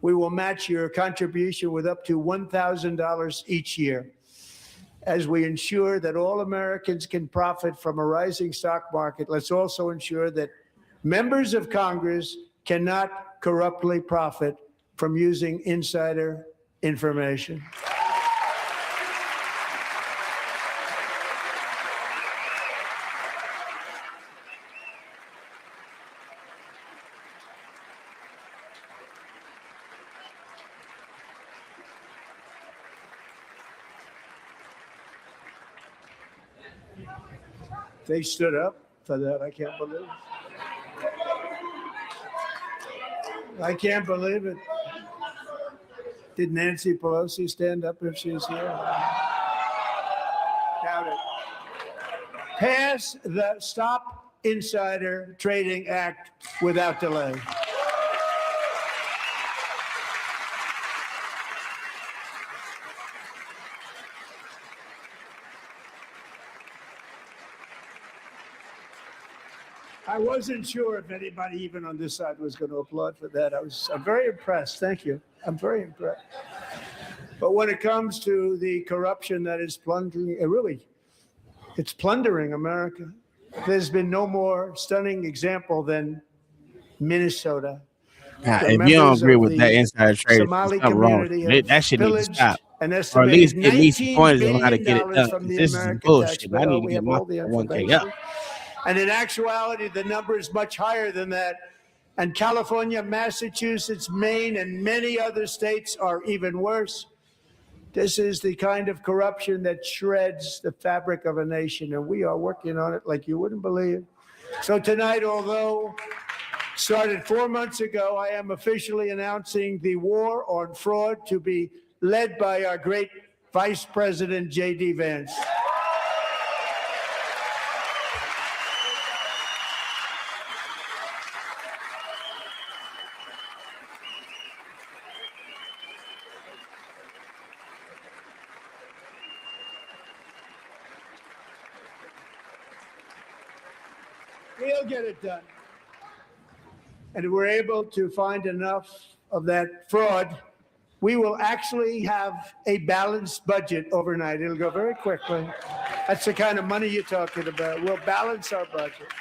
We will match your contribution with up to $1,000 each year. As we ensure that all Americans can profit from a rising stock market, let's also ensure that members of Congress cannot corruptly profit from using insider information. They stood up for that. I can't believe it. I can't believe it. Did Nancy Pelosi stand up if she's here? Doubt it. Pass the Stop Insider Trading Act without delay. I wasn't sure if anybody even on this side was going to applaud for that. I'm very impressed. Thank you. I'm very impressed. But when it comes to the corruption that is plundering, it's plundering America. There's been no more stunning example than Minnesota. Now, if you don't agree with that insider trading, something wrong. That shit needs to stop. Or at least give me some pointers on how to get it done. This is some bullshit. I need to get my 1K up. And in actuality, the number is much higher than that. And California, Massachusetts, Maine, and many other states are even worse. This is the kind of corruption that shreds the fabric of a nation, and we are working on it like you wouldn't believe. So tonight, although started 4 months ago, I am officially announcing the war on fraud to be led by our great Vice President, J.D. Vance. We'll get it done. And if we're able to find enough of that fraud, we will actually have a balanced budget overnight. It'll go very quickly. That's the kind of money you're talking about. We'll balance our budget.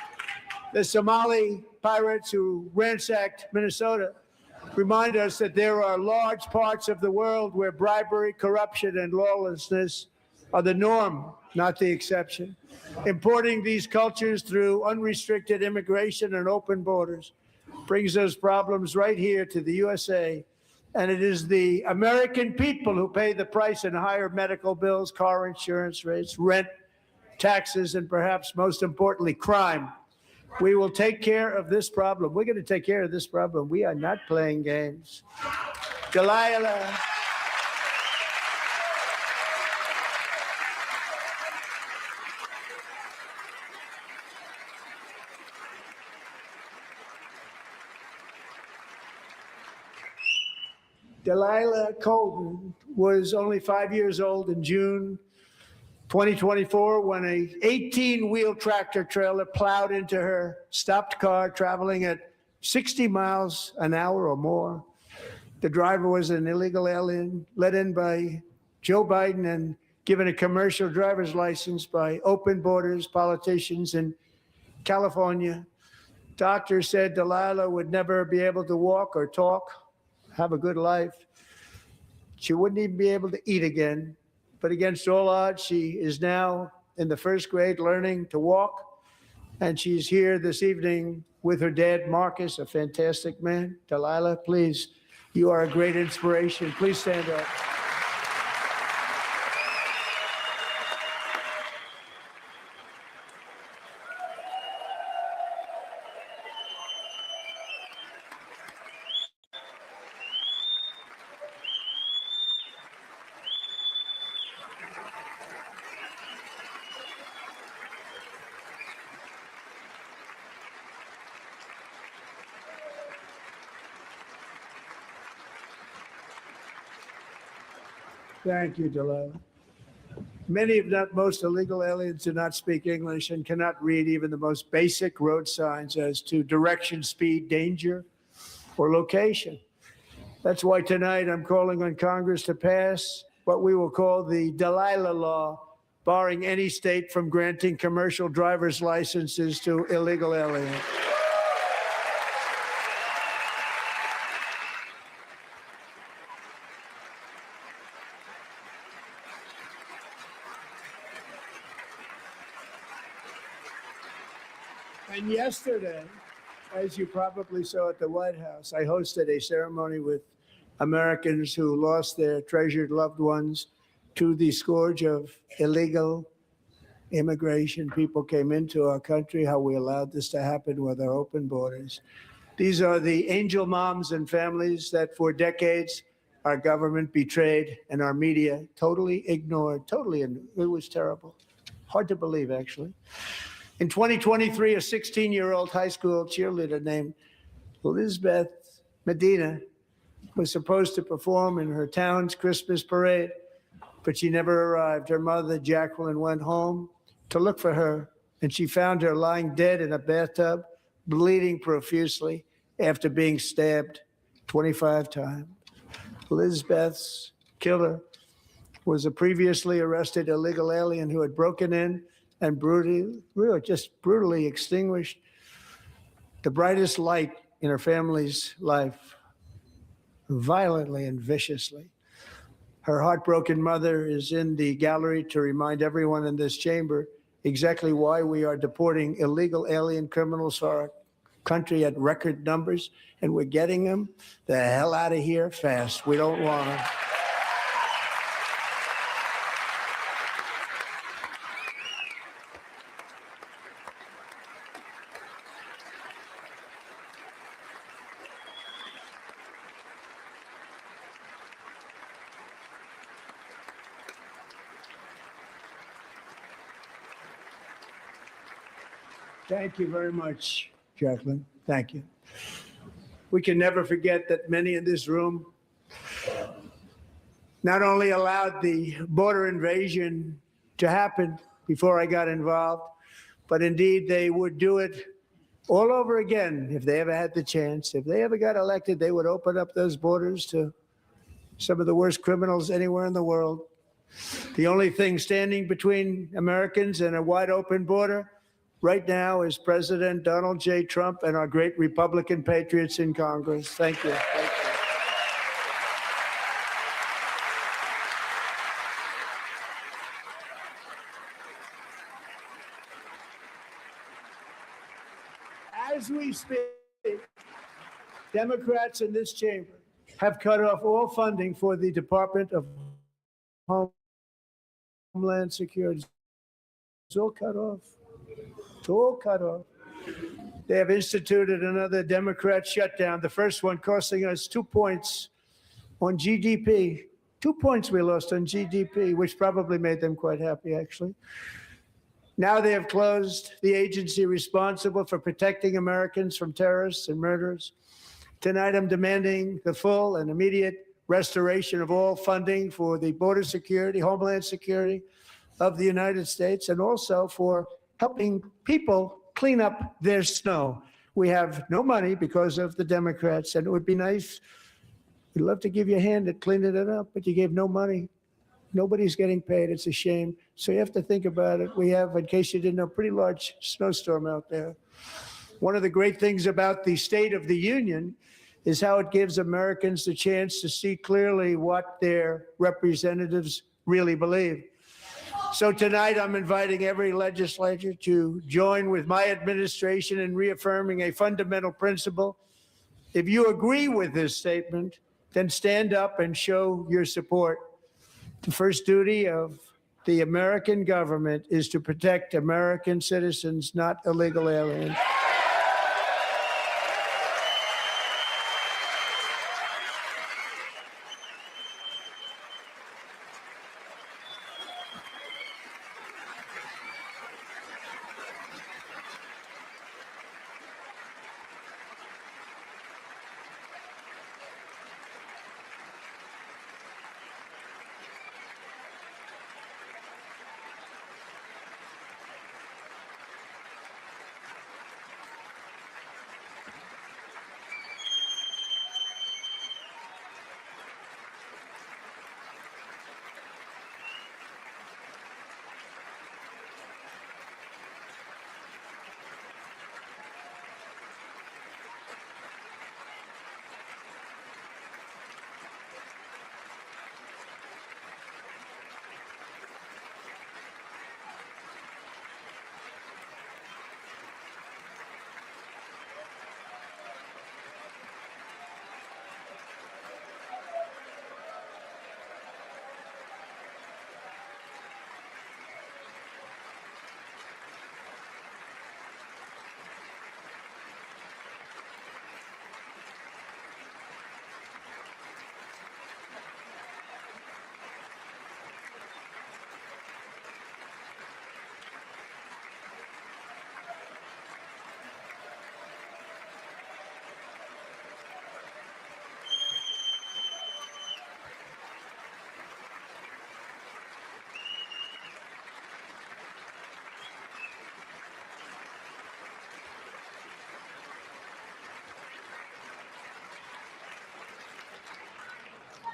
The Somali pirates who ransacked Minnesota remind us that there are large parts of the world where bribery, corruption, and lawlessness are the norm, not the exception. Importing these cultures through unrestricted immigration and open borders brings those problems right here to the USA. And it is the American people who pay the price in higher medical bills, car insurance rates, rent, taxes, and perhaps most importantly, crime. We will take care of this problem. We're going to take care of this problem. We are not playing games. Delilah. Delilah Colton was only 5 years old in June 2024 when a 18-wheel tractor trailer plowed into her stopped car traveling at 60 miles an hour or more. The driver was an illegal alien let in by Joe Biden and given a commercial driver's license by open borders politicians in California. Doctors said Delilah would never be able to walk or talk, have a good life. She wouldn't even be able to eat again. But against all odds, she is now in the first grade learning to walk. And she's here this evening with her dad, Marcus, a fantastic man. Delilah, please, you are a great inspiration. Please stand up. Thank you, Delilah. Many, if not most, illegal aliens do not speak English and cannot read even the most basic road signs as to direction, speed, danger, or location. That's why tonight I'm calling on Congress to pass what we will call the Delilah Law, barring any state from granting commercial driver's licenses to illegal aliens. And yesterday, as you probably saw at the White House, I hosted a ceremony with Americans who lost their treasured loved ones to the scourge of illegal immigration. People came into our country, how we allowed this to happen with our open borders. These are the angel moms and families that for decades our government betrayed and our media totally ignored. It was terrible. Hard to believe, actually. In 2023, a 16-year-old high school cheerleader named Elizabeth Medina was supposed to perform in her town's Christmas parade, but she never arrived. Her mother, Jacqueline, went home to look for her, and she found her lying dead in a bathtub, bleeding profusely after being stabbed 25 times. Elizabeth's killer was a previously arrested illegal alien who had broken in and brutally extinguished the brightest light in her family's life, violently and viciously. Her heartbroken mother is in the gallery to remind everyone in this chamber exactly why we are deporting illegal alien criminals to our country at record numbers, and we're getting them the hell out of here fast. We don't want them. Thank you very much, Jacqueline. Thank you. We can never forget that many in this room not only allowed the border invasion to happen before I got involved, but indeed they would do it all over again if they ever had the chance. If they ever got elected, they would open up those borders to some of the worst criminals anywhere in the world. The only thing standing between Americans and a wide open border right now is President Donald J. Trump and our great Republican patriots in Congress. Thank you. Thank you. As we speak, Democrats in this chamber have cut off all funding for the Department of Homeland Security. It's all cut off. It's all cut off. They have instituted another Democrat shutdown, the first one costing us 2 points on GDP. 2 points we lost on GDP, which probably made them quite happy, actually. Now they have closed the agency responsible for protecting Americans from terrorists and murderers. Tonight, I'm demanding the full and immediate restoration of all funding for the border security, Homeland Security of the United States, and also for helping people clean up their snow. We have no money because of the Democrats, and it would be nice. We'd love to give you a hand at cleaning it up, but you gave no money. Nobody's getting paid. It's a shame. So you have to think about it. We have, in case you didn't know, a pretty large snowstorm out there. One of the great things about the State of the Union is how it gives Americans the chance to see clearly what their representatives really believe. So tonight, I'm inviting every legislator to join with my administration in reaffirming a fundamental principle. If you agree with this statement, then stand up and show your support. The first duty of the American government is to protect American citizens, not illegal aliens.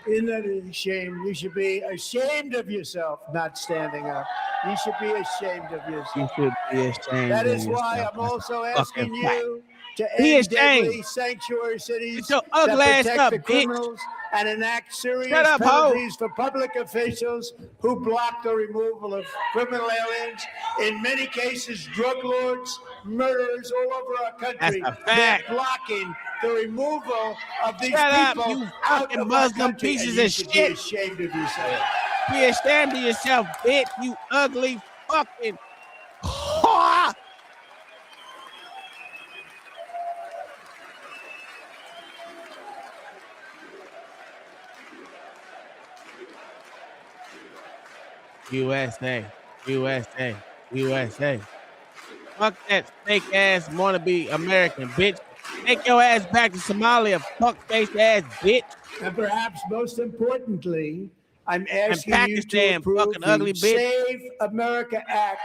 Isn't that a shame? You should be ashamed of yourself not standing up. You should be ashamed of yourself. You should be ashamed That of is why yourself. I'm also That's a asking fucking fact. you to Be end ashamed. deadly sanctuary cities Get your that ugly ass protect up, the bitch. criminals and enact serious Shut up, ho. penalties for public officials who block the removal of criminal aliens. In many cases, drug lords, murderers all over our country. That's a They're fact. blocking the removal of these Shut up, people you out fucking of our Muslim country. pieces and you of should shit. be ashamed of yourself. Be ashamed of yourself, bitch. You ugly fucking whore. USA, USA, USA. Fuck that fake ass wannabe American bitch. Take your ass back to Somalia, fuck face ass bitch. And perhaps most importantly, I'm asking you to Pakistan, approve fucking ugly the bitch. Save America Act.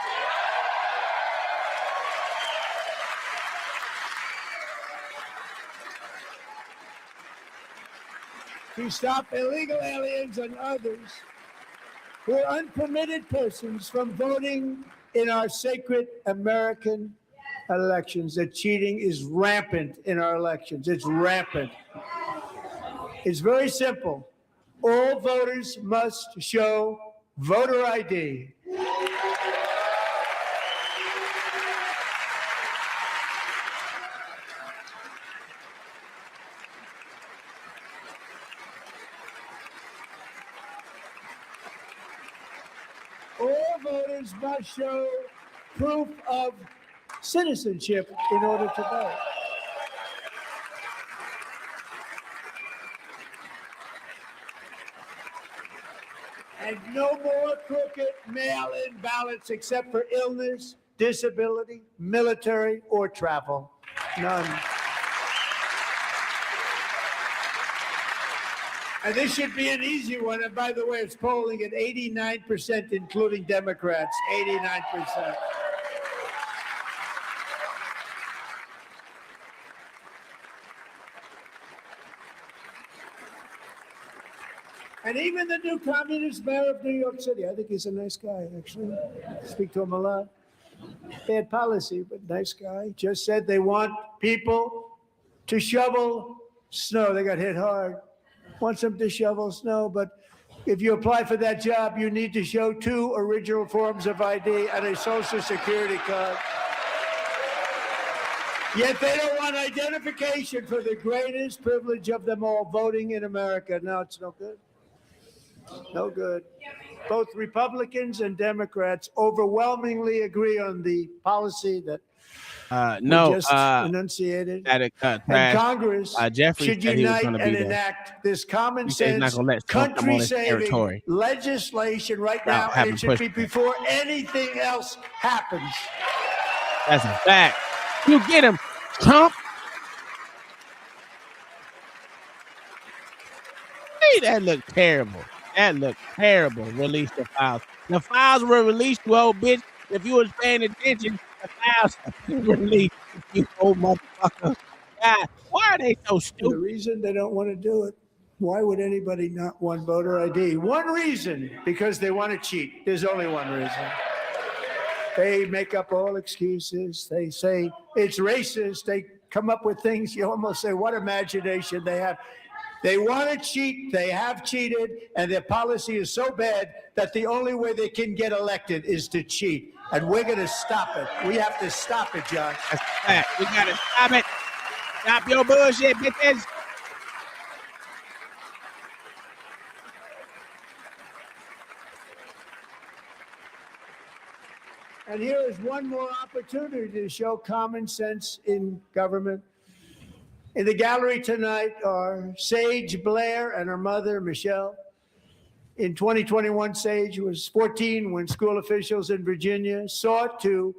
To stop illegal aliens and others who are unpermitted persons from voting in our sacred American elections. That cheating is rampant in our elections. It's rampant. It's very simple. All voters must show voter ID. All voters must show proof of citizenship in order to vote. And no more crooked mail-in ballots except for illness, disability, military, or travel. None. And this should be an easy one. And by the way, it's polling at 89%, including Democrats, 89%. And even the new communist mayor of New York City, I think he's a nice guy, actually. I speak to him a lot. Bad policy, but nice guy. Just said they want people to shovel snow. They got hit hard. Wants them to shovel snow, but if you apply for that job, you need to show 2 original forms of ID and a Social Security card. Yet they don't want identification for the greatest privilege of them all, voting in America. No, it's no good. No good. Both Republicans and Democrats overwhelmingly agree on the policy that No, we just enunciated. that And trash. Congress Jeffrey should said he was unite gonna be and there. enact this common He said he's not sense, gonna let smoke come on his country-saving territory. legislation right Without now, and having it should be pushback. before anything else happens. That's a fact. You get him, Trump. Hey, that looked terrible. That looked terrible. Release the files. The files were released, you old bitch. If you was paying attention, the files were released, you old motherfucker. God, why are they so And the stupid? reason they don't want to do it, why would anybody not want voter ID? One reason, because they want to cheat. There's only one reason. They make up all excuses. They say it's racist. They come up with things you almost say, what imagination they have. They want to cheat. They have cheated, and their policy is so bad that the only way they can get elected is to cheat. And we're going to stop it. We have to stop it, John. That's a fact. We gotta stop it. Stop your bullshit, bitches. And here is one more opportunity to show common sense in government. In the gallery tonight are Sage Blair and her mother, Michelle. In 2021, Sage was 14 when school officials in Virginia sought to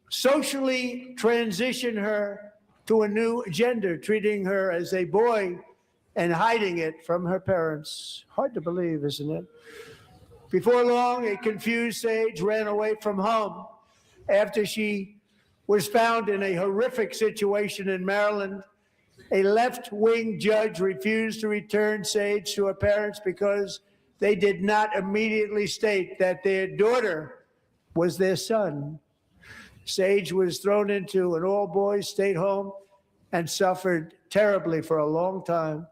socially transition her to a new gender, treating her as a boy and hiding it from her parents. Hard to believe, isn't it? Before long, a confused Sage ran away from home after she was found in a horrific situation in Maryland. A left-wing judge refused to return Sage to her parents because they did not immediately state that their daughter was their son. Sage was thrown into an all-boys state home and suffered terribly for a long time.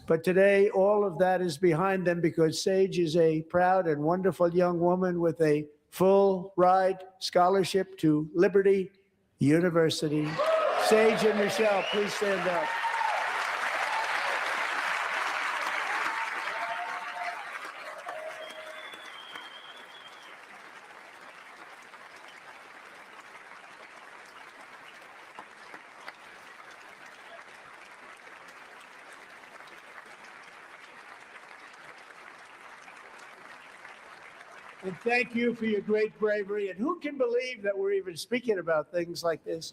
But today, all of that is behind them because Sage is a proud and wonderful young woman with a full ride scholarship to Liberty University. Sage and Michelle, please stand up. And thank you for your great bravery. And who can believe that we're even speaking about things like this?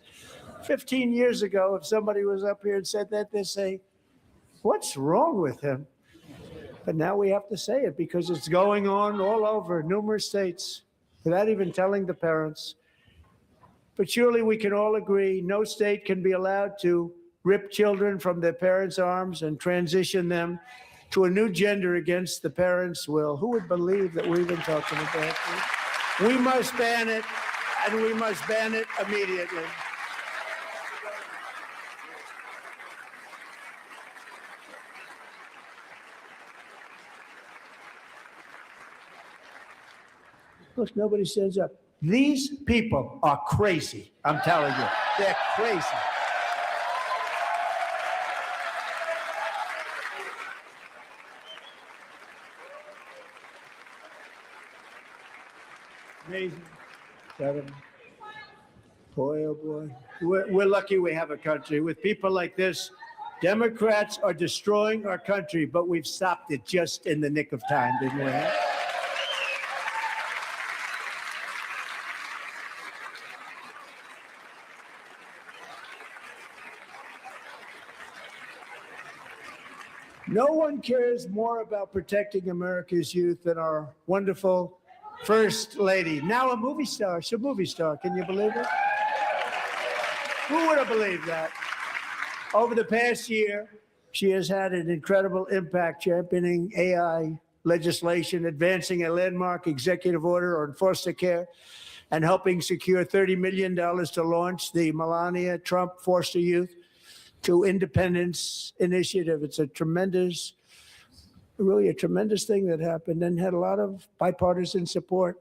15 years ago, if somebody was up here and said that, they'd say, what's wrong with him? But now we have to say it because it's going on all over numerous states without even telling the parents. But surely we can all agree no state can be allowed to rip children from their parents' arms and transition them to a new gender against the parents' will. Who would believe that we're even talking about this? We must ban it, and we must ban it immediately. Look, nobody stands up. These people are crazy. I'm telling you, they're crazy. Amazing. 7. Boy, oh boy. We're lucky we have a country. With people like this, Democrats are destroying our country, but we've stopped it just in the nick of time, didn't we? No one cares more about protecting America's youth than our wonderful First Lady, now a movie star. She's a movie star. Can you believe it? Who would have believed that? Over the past year, she has had an incredible impact championing AI legislation, advancing a landmark executive order on foster care, and helping secure $30 million to launch the Melania Trump Foster Youth to Independence Initiative. It's a tremendous, really a tremendous thing that happened and had a lot of bipartisan support.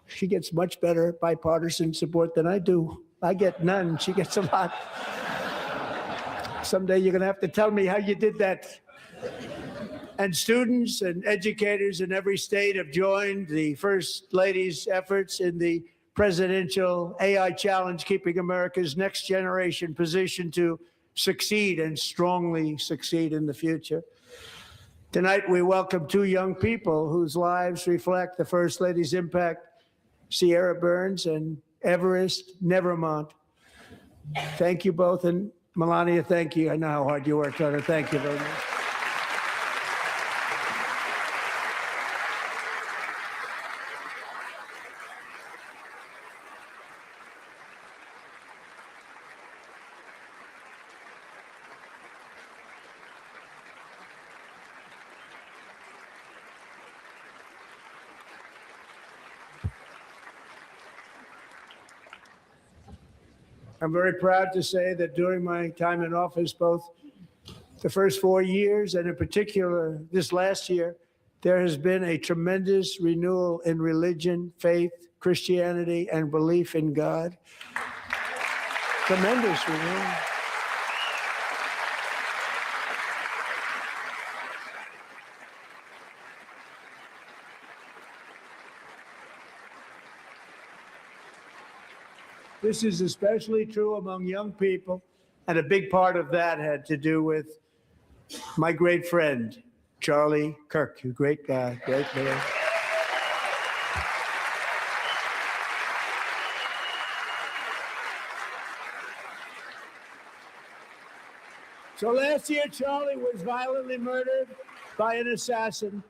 She gets much better bipartisan support than I do. I get none. She gets a lot. Someday you're going to have to tell me how you did that. And students and educators in every state have joined the First Lady's efforts in the presidential AI challenge, keeping America's next generation positioned to succeed and strongly succeed in the future. Tonight, we welcome 2 young people whose lives reflect the First Lady's impact, Sierra Burns and Everest Nevermont. Thank you both. And Melania, thank you. I know how hard you worked on it. Thank you very much. I'm very proud to say that during my time in office, both the first 4 years and in particular this last year, there has been a tremendous renewal in religion, faith, Christianity, and belief in God. Tremendous renewal. This is especially true among young people, and a big part of that had to do with my great friend, Charlie Kirk, a great guy, great man. So last year, Charlie was violently murdered by an assassin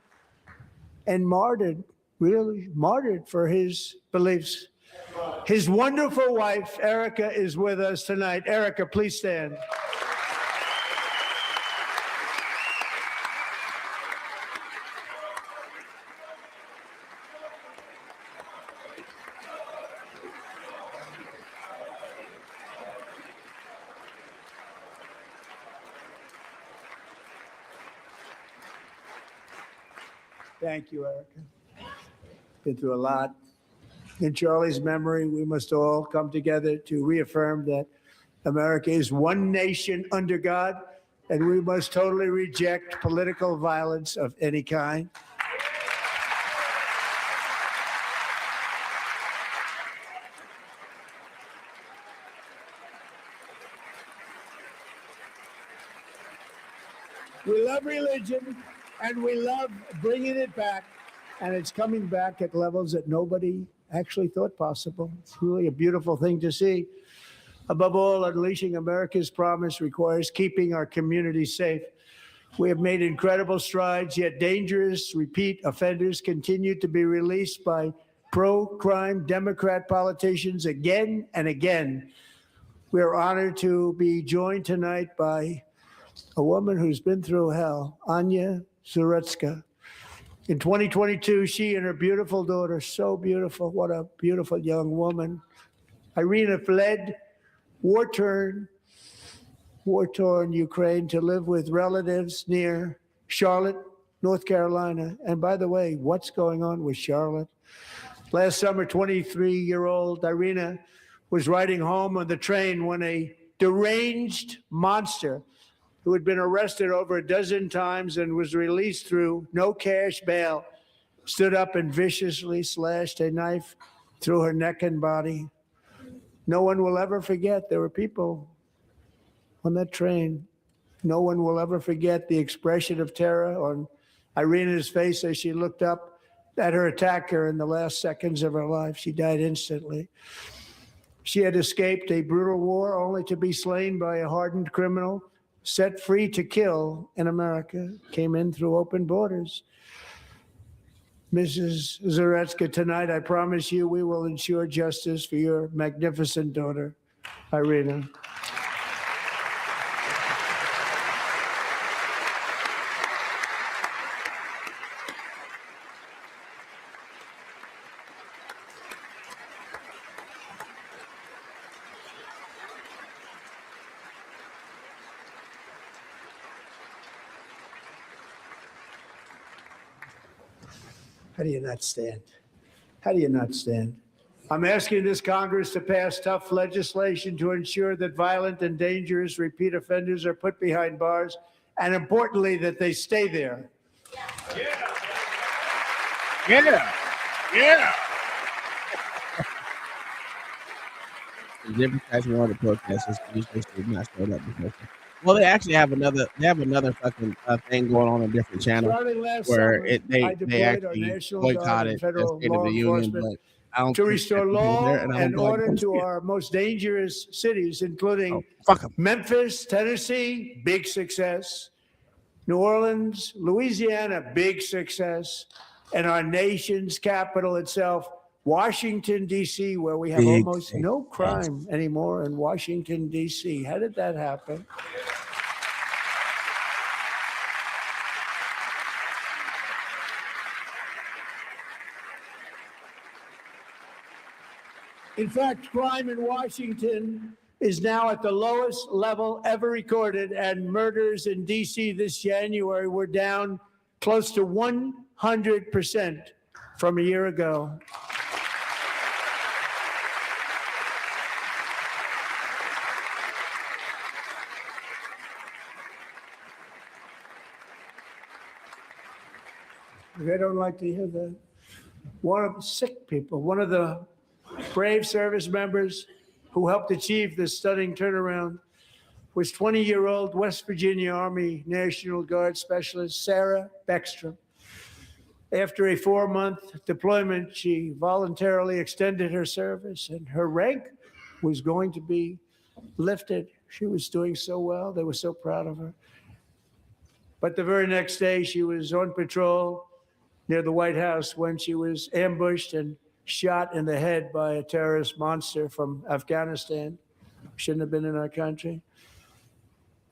and martyred, really martyred for his beliefs. His wonderful wife, Erica, is with us tonight. Erica, please stand. Thank you, Erica. Been through a lot. In Charlie's memory, we must all come together to reaffirm that America is one nation under God, and we must totally reject political violence of any kind. We love religion, and we love bringing it back, and it's coming back at levels that nobody actually thought possible. It's really a beautiful thing to see. Above all, unleashing America's promise requires keeping our communities safe. We have made incredible strides, yet dangerous repeat offenders continue to be released by pro-crime Democrat politicians again and again. We are honored to be joined tonight by a woman who's been through hell, Anya Zuretska. In 2022, she and her beautiful daughter, so beautiful, what a beautiful young woman, Irina, fled war-torn Ukraine to live with relatives near Charlotte, North Carolina. And by the way, what's going on with Charlotte? Last summer, 23-year-old Irina was riding home on the train when a deranged monster who had been arrested over a dozen times and was released through no cash bail, stood up and viciously slashed a knife through her neck and body. No one will ever forget. There were people on that train. No one will ever forget the expression of terror on Irina's face as she looked up at her attacker in the last seconds of her life. She died instantly. She had escaped a brutal war only to be slain by a hardened criminal, set free to kill in America, came in through open borders. Mrs. Zuretska, tonight I promise you we will ensure justice for your magnificent daughter, Irina. How do you not stand? How do you not stand? I'm asking this Congress to pass tough legislation to ensure that violent and dangerous repeat offenders are put behind bars, and importantly, that they stay there. Yeah. The Democrats wanted to protest this. Police just did not show up because. Well, they actually have another. They have another fucking thing going on a different channel Starting last where summer, they I deployed our actually National Guard boycotted and the federal State of law the Union. enforcement But I don't to think restore that the people law there, and I don't and know why order they to did. our most dangerous cities, including Oh, fuck 'em. Memphis, Tennessee, big success. New Orleans, Louisiana, big success. And our nation's capital itself, Washington, D.C., where we have Big almost success. no crime anymore in Washington, D.C. How did that happen? In fact, crime in Washington is now at the lowest level ever recorded, and murders in D.C. this January were down close to 100% from a year ago. They don't like to hear that. One of the sick people, one of the brave service members who helped achieve this stunning turnaround was 20-year-old West Virginia Army National Guard Specialist Sarah Beckstrom. After a 4-month deployment, she voluntarily extended her service, and her rank was going to be lifted. She was doing so well. They were so proud of her. But the very next day, she was on patrol near the White House when she was ambushed and shot in the head by a terrorist monster from Afghanistan. Shouldn't have been in our country.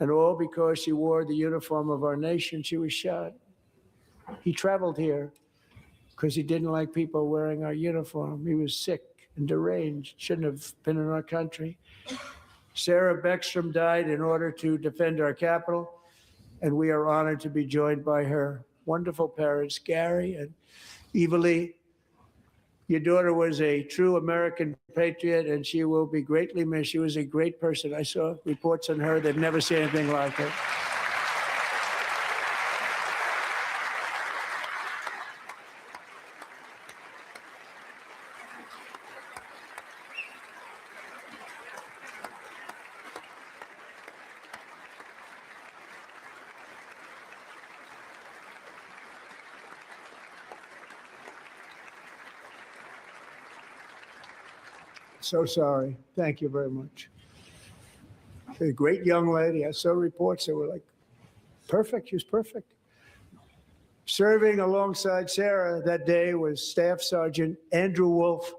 And all because she wore the uniform of our nation, she was shot. He traveled here because he didn't like people wearing our uniform. He was sick and deranged, shouldn't have been in our country. Sarah Beckstrom died in order to defend our capital, and we are honored to be joined by her wonderful parents, Gary and Eva Lee. Your daughter was a true American patriot, and she will be greatly missed. She was a great person. I saw reports on her. They've never seen anything like her. So sorry. Thank you very much. A great young lady. I saw reports that were like perfect. She was perfect. Serving alongside Sarah that day was Staff Sergeant Andrew Wolf.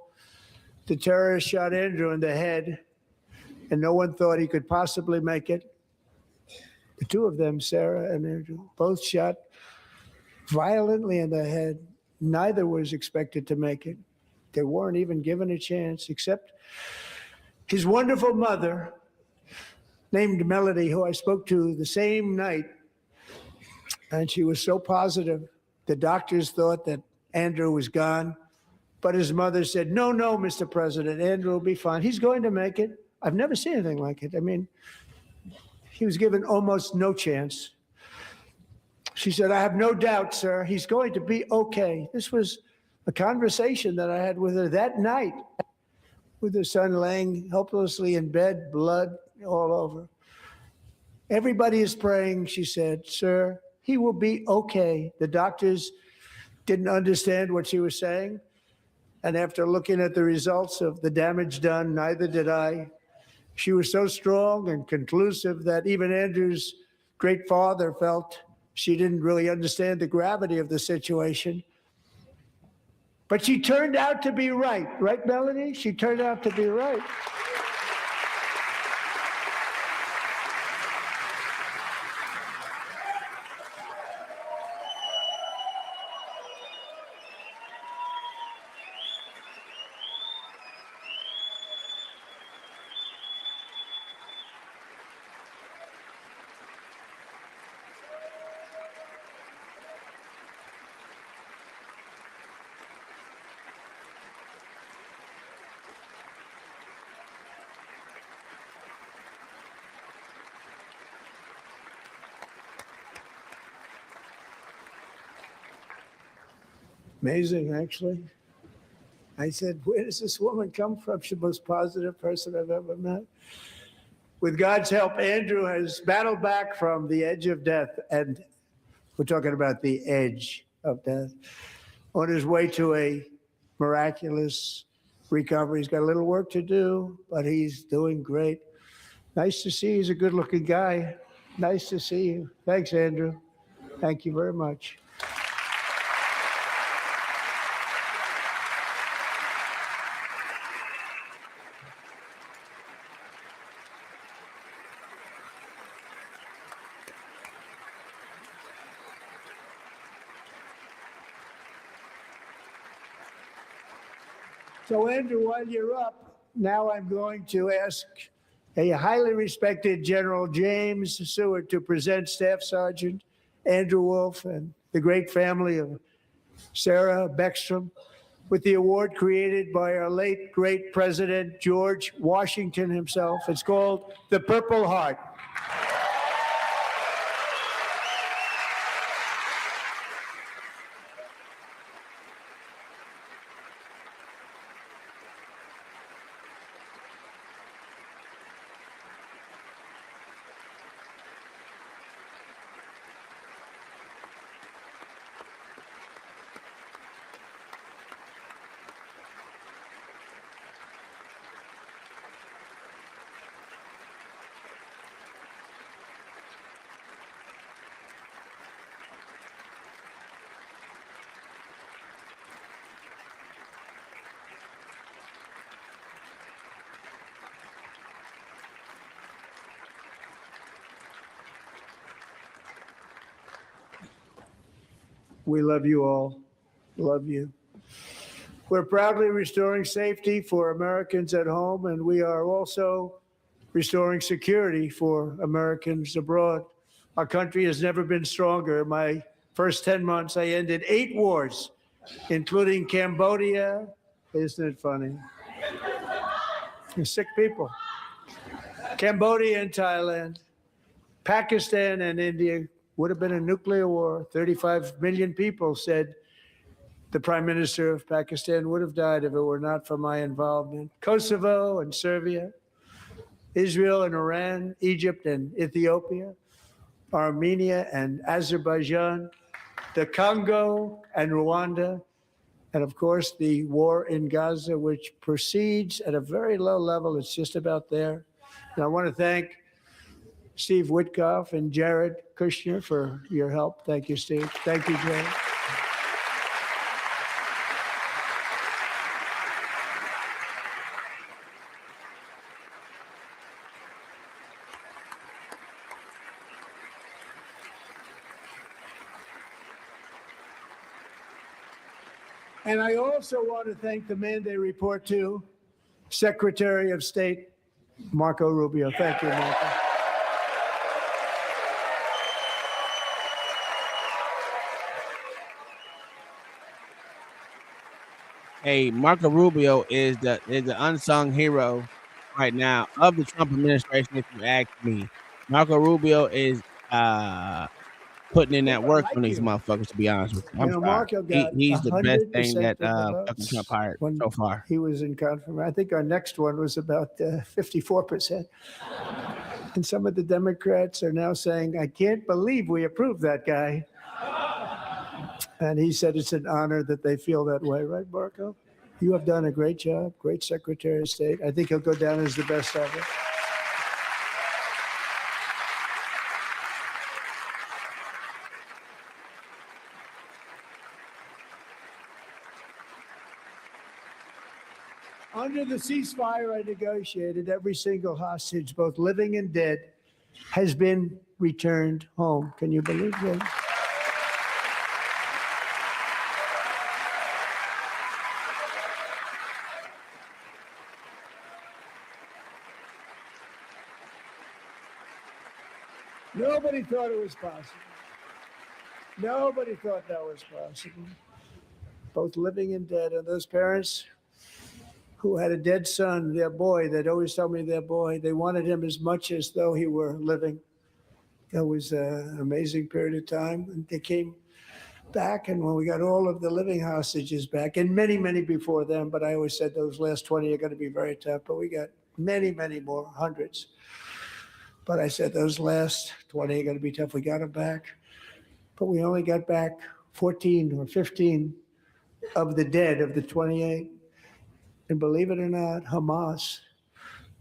The terrorist shot Andrew in the head, and no one thought he could possibly make it. The two of them, Sarah and Andrew, both shot violently in the head. Neither was expected to make it. They weren't even given a chance, except his wonderful mother, named Melody, who I spoke to the same night. And she was so positive. The doctors thought that Andrew was gone. But his mother said, no, Mr. President, Andrew will be fine. He's going to make it. I've never seen anything like it. I mean, he was given almost no chance. She said, I have no doubt, sir, he's going to be okay. This was a conversation that I had with her that night, with her son laying helplessly in bed, blood all over. Everybody is praying, she said, sir, he will be okay. The doctors didn't understand what she was saying. And after looking at the results of the damage done, neither did I. She was so strong and conclusive that even Andrew's great father felt she didn't really understand the gravity of the situation. But she turned out to be right. Right, Melanie? She turned out to be right. Amazing, actually. I said, where does this woman come from? She's the most positive person I've ever met. With God's help, Andrew has battled back from the edge of death, and we're talking about the edge of death, on his way to a miraculous recovery. He's got a little work to do, but he's doing great. Nice to see you. He's a good-looking guy. Nice to see you. Thanks, Andrew. Thank you very much. So, Andrew, while you're up, now I'm going to ask a highly respected General James Seward to present Staff Sergeant Andrew Wolf and the great family of Sarah Beckstrom with the award created by our late, great President George Washington himself. It's called the Purple Heart. We love you all. Love you. We're proudly restoring safety for Americans at home, and we are also restoring security for Americans abroad. Our country has never been stronger. My first 10 months, I ended 8 wars, including Cambodia. Isn't it funny? You're sick people. Cambodia and Thailand, Pakistan and India would have been a nuclear war. 35 million people said the prime minister of Pakistan would have died if it were not for my involvement. Kosovo and Serbia, Israel and Iran, Egypt and Ethiopia, Armenia and Azerbaijan, the Congo and Rwanda, and of course the war in Gaza, which proceeds at a very low level. It's just about there. And I want to thank Steve Witkoff and Jared Kushner for your help. Thank you, Steve. Thank you, Jared. And I also want to thank the man they report to, Secretary of State Marco Rubio. Thank you, Marco. Hey, Marco Rubio is the unsung hero right now of the Trump administration. If you ask me, Marco Rubio is putting in that work on these motherfuckers. To be honest with you, I'm sorry. Marco got He's the best thing 100% that of the fucking votes Trump hired when so far. he was in confirmation. I think our next one was about 54%. And some of the Democrats are now saying, I can't believe we approved that guy. And he said it's an honor that they feel that way, right, Marco? You have done a great job, great Secretary of State. I think he'll go down as the best ever. Under the ceasefire I negotiated, every single hostage, both living and dead, has been returned home. Can you believe that? Nobody thought it was possible. Nobody thought that was possible. Both living and dead. And those parents who had a dead son, their boy, they'd always tell me their boy, they wanted him as much as though he were living. It was an amazing period of time. And they came back, and when we got all of the living hostages back, and many, many before them, but I always said those last 20 are going to be very tough, but we got many, many more, hundreds. But I said those last 20 are going to be tough. We got them back. But we only got back 14 or 15 of the dead of the 28. And believe it or not, Hamas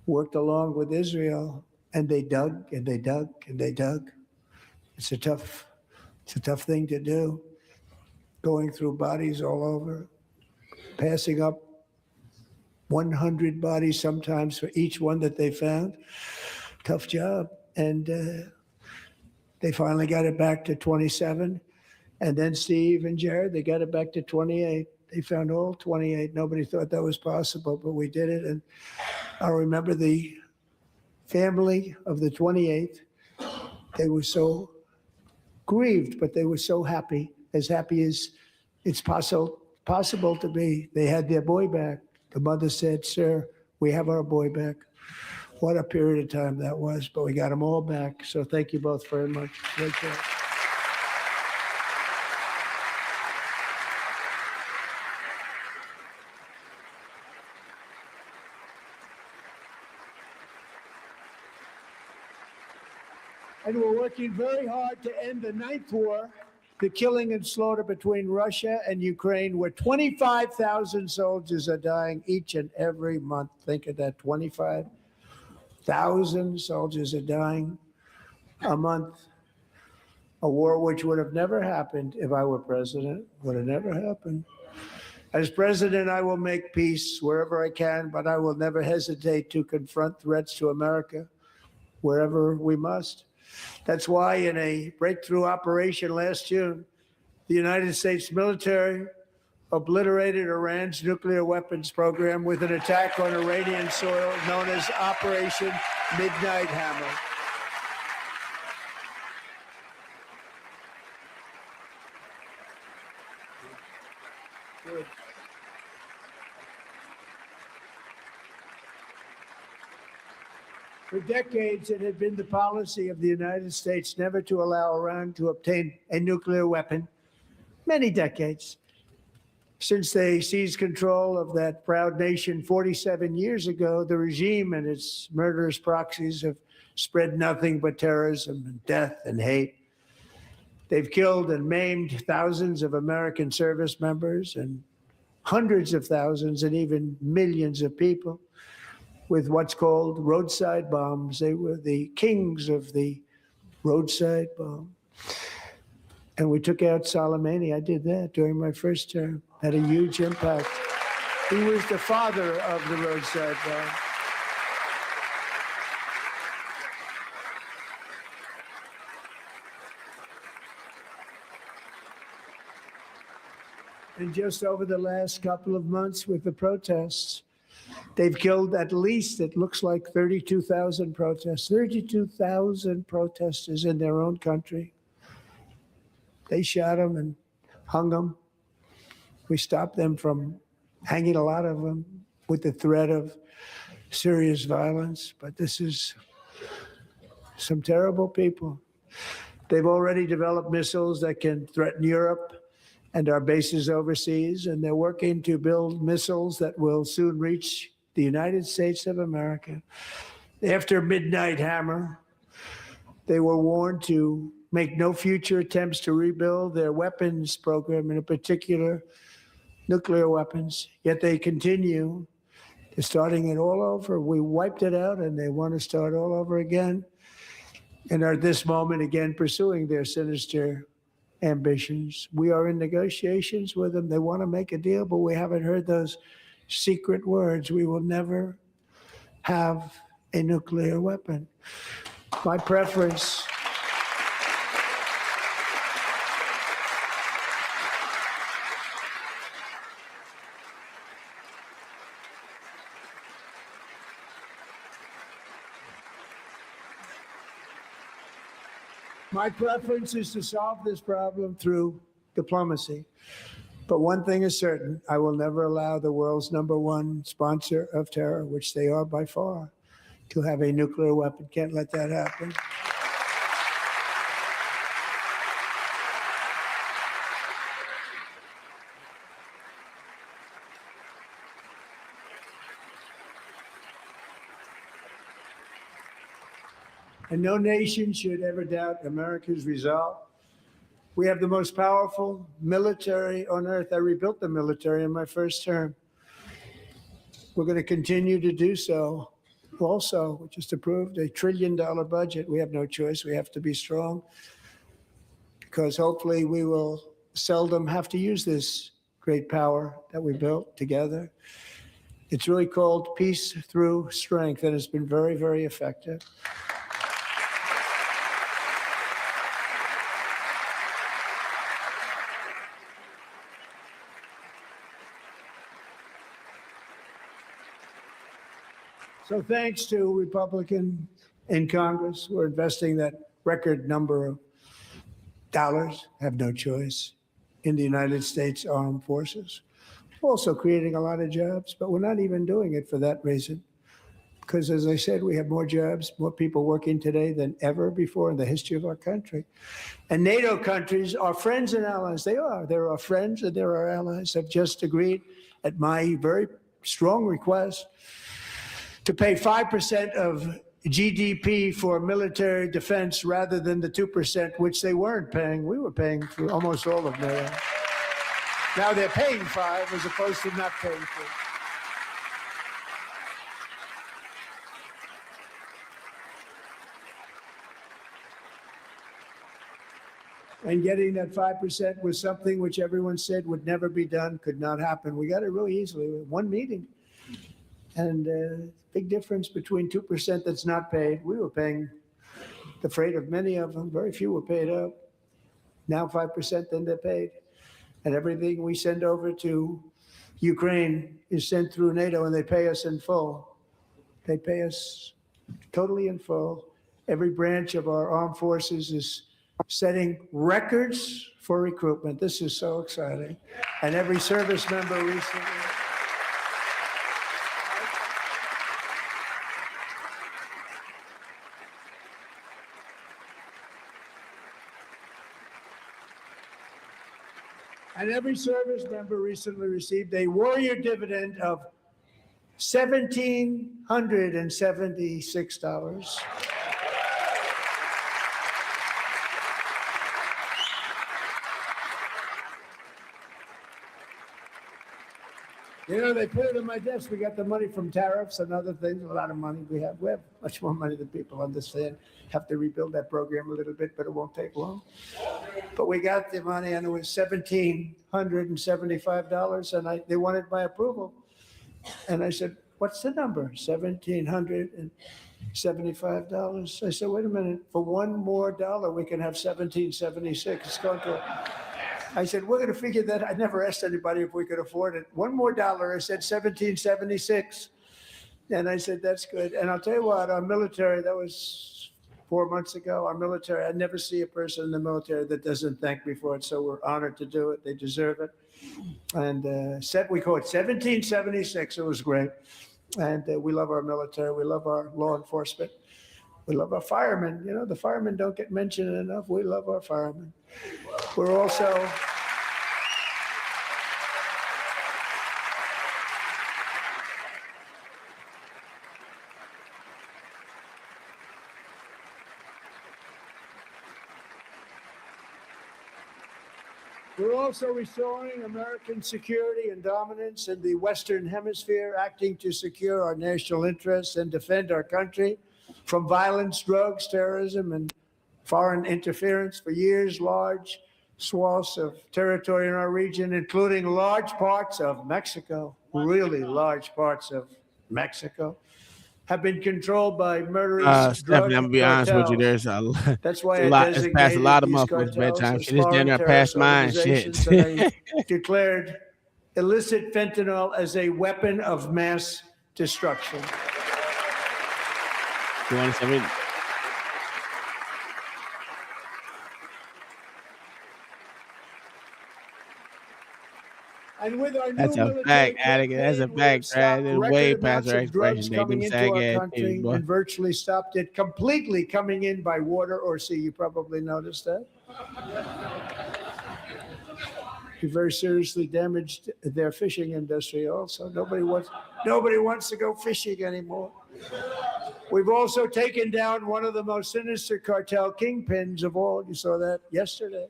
worked along with Israel, and they dug and they dug and they dug. It's a tough thing to do, going through bodies all over, passing up 100 bodies sometimes for each one that they found. Tough job. And they finally got it back to 27. And then Steve and Jared, they got it back to 28. They found all 28. Nobody thought that was possible, but we did it. And I remember the family of the 28th. They were so grieved, but they were so happy as it's possible to be. They had their boy back. The mother said, "Sir, we have our boy back." What a period of time that was, but we got them all back. So thank you both very much. Great job. And we're working very hard to end the ninth war, the killing and slaughter between Russia and Ukraine, where 25,000 soldiers are dying each and every month. Think of that, 25,000 soldiers are dying a month. A war which would have never happened if I were president, would have never happened. As president, I will make peace wherever I can, but I will never hesitate to confront threats to America wherever we must. That's why in a breakthrough operation last June, the United States military obliterated Iran's nuclear weapons program with an attack on Iranian soil known as Operation Midnight Hammer. Good. For decades, it had been the policy of the United States never to allow Iran to obtain a nuclear weapon. Many decades. Since they seized control of that proud nation 47 years ago, the regime and its murderous proxies have spread nothing but terrorism and death and hate. They've killed and maimed thousands of American service members and hundreds of thousands and even millions of people with what's called roadside bombs. They were the kings of the roadside bomb. And we took out Soleimani. I did that during my first term. Had a huge impact. He was the father of the roadside bomb. And just over the last couple of months with the protests, they've killed at least, it looks like 32,000 protests, 32,000 protesters in their own country. They shot them and hung them. We stopped them from hanging a lot of them with the threat of serious violence. But this is some terrible people. They've already developed missiles that can threaten Europe and our bases overseas, and they're working to build missiles that will soon reach the United States of America. After Midnight Hammer, they were warned to make no future attempts to rebuild their weapons program, in particular nuclear weapons, yet they continue. They're starting it all over. We wiped it out, and they want to start all over again, and are at this moment again pursuing their sinister ambitions. We are in negotiations with them. They want to make a deal, but we haven't heard those secret words. We will never have a nuclear weapon. My preference is to solve this problem through diplomacy. But one thing is certain, I will never allow the world's #1 sponsor of terror, which they are by far, to have a nuclear weapon. Can't let that happen. And no nation should ever doubt America's resolve. We have the most powerful military on earth. I rebuilt the military in my first term. We're going to continue to do so. Also, we just approved a $1 trillion budget. We have no choice. We have to be strong because hopefully we will seldom have to use this great power that we built together. It's really called peace through strength, and it's been very, very effective. So thanks to Republicans in Congress, we're investing that record number of dollars, have no choice, in the United States Armed Forces. Also creating a lot of jobs, but we're not even doing it for that reason. Because as I said, we have more jobs, more people working today than ever before in the history of our country. And NATO countries are friends and allies. They are. They're our friends and they're our allies. Have just agreed at my very strong request to pay 5% of GDP for military defense rather than the 2%, which they weren't paying. We were paying for almost all of NATO. Now they're paying 5 as opposed to not paying 3. And getting that 5% was something which everyone said would never be done, could not happen. We got it really easily with one meeting. And big difference between 2% that's not paid. We were paying the freight of many of them. Very few were paid up. Now 5%, then they're paid. And everything we send over to Ukraine is sent through NATO, and they pay us in full. They pay us totally in full. Every branch of our armed forces is setting records for recruitment. This is so exciting. and every service member recently. And every service member recently received a warrior dividend of $1,776. You know, they put it on my desk. We got the money from tariffs and other things, a lot of money we have. We have much more money than people understand. Have to rebuild that program a little bit, but it won't take long. But we got the money, and it was $1,775, and they wanted my approval. And I said, what's the number? $1,775. I said, wait a minute, for one more dollar, we can have $1,776. It's going to... I said, we're going to figure that. I never asked anybody if we could afford it. One more dollar. I said, $1,776. And I said, that's good. And I'll tell you what, our military, that was 4 months ago, our military, I never see a person in the military that doesn't thank me for it. So we're honored to do it. They deserve it. And we call it 1776. It was great. And we love our military. We love our law enforcement. We love our firemen. You know, the firemen don't get mentioned enough. We love our firemen. We're also restoring American security and dominance in the Western Hemisphere, acting to secure our national interests and defend our country from violence, drugs, terrorism, and foreign interference. For years, large swaths of territory in our region, including large parts of Mexico, really large parts of Mexico, have been controlled by murderous drug Stephanie, I'm gonna be honest with you. cartels. There's That's why it's a I lot. It's past a designated lot of these motherfuckers' cartels bedtime. as Shit, it's down foreign there past terrorist mine. Shit. organizations, and I declared illicit fentanyl as a weapon of mass destruction. You want to say it? And with our That's new a military fact, Attica. That's a campaign, we have fact, Trav. stopped It's way record past amounts our of drugs expiration date. coming Them into sag our ass country titties, boy. and virtually stopped it completely coming in by water or sea. You probably noticed that. We very seriously damaged their fishing industry also. Nobody wants to go fishing anymore. We've also taken down one of the most sinister cartel kingpins of all. You saw that yesterday.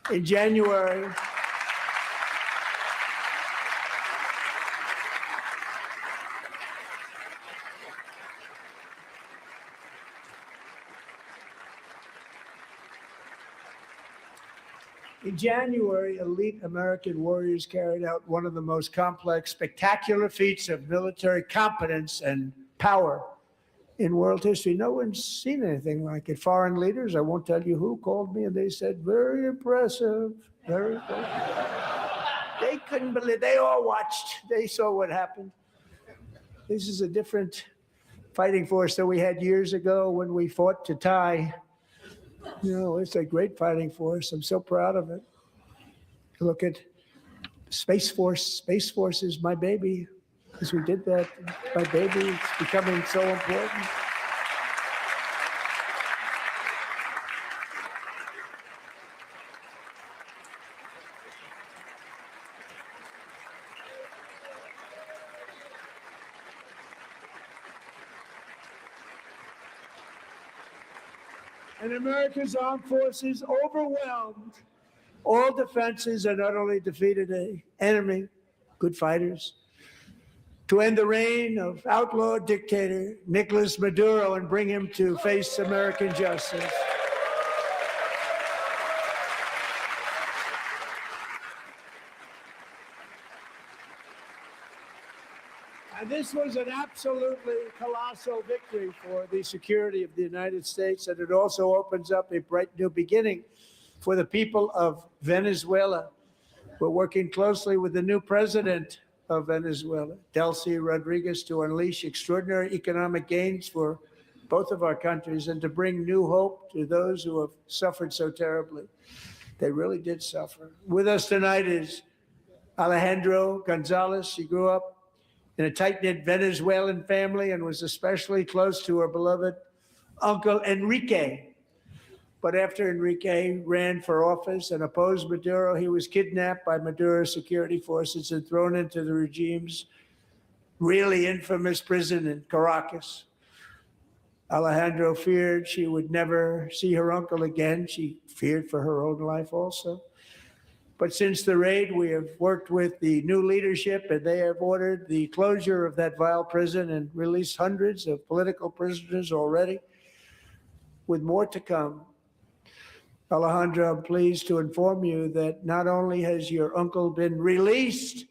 In January, elite American warriors carried out one of the most complex, spectacular feats of military competence and power in world history. No one's seen anything like it. Foreign leaders, I won't tell you who, called me and they said, very impressive, very impressive. They couldn't believe, they all watched, they saw what happened. This is a different fighting force that we had years ago when we fought to tie. You know, it's a great fighting force. I'm so proud of it. Look at Space Force. Space Force is my baby. Because we did that, my baby. It's becoming so important. And America's armed forces overwhelmed all defenses and utterly defeated an enemy, good fighters, to end the reign of outlaw dictator Nicolas Maduro and bring him to face American justice. And this was an absolutely colossal victory for the security of the United States, and it also opens up a bright new beginning for the people of Venezuela. We're working closely with the new president of Venezuela, Delcy Rodriguez, to unleash extraordinary economic gains for both of our countries and to bring new hope to those who have suffered so terribly. They really did suffer. With us tonight is Alejandro Gonzalez. She grew up in a tight-knit Venezuelan family and was especially close to her beloved uncle Enrique. But after Enrique ran for office and opposed Maduro, he was kidnapped by Maduro's security forces and thrown into the regime's really infamous prison in Caracas. Alejandro feared she would never see her uncle again. She feared for her own life also. But since the raid, we have worked with the new leadership, and they have ordered the closure of that vile prison and released hundreds of political prisoners already, with more to come. Alejandro, I'm pleased to inform you that not only has your uncle been released,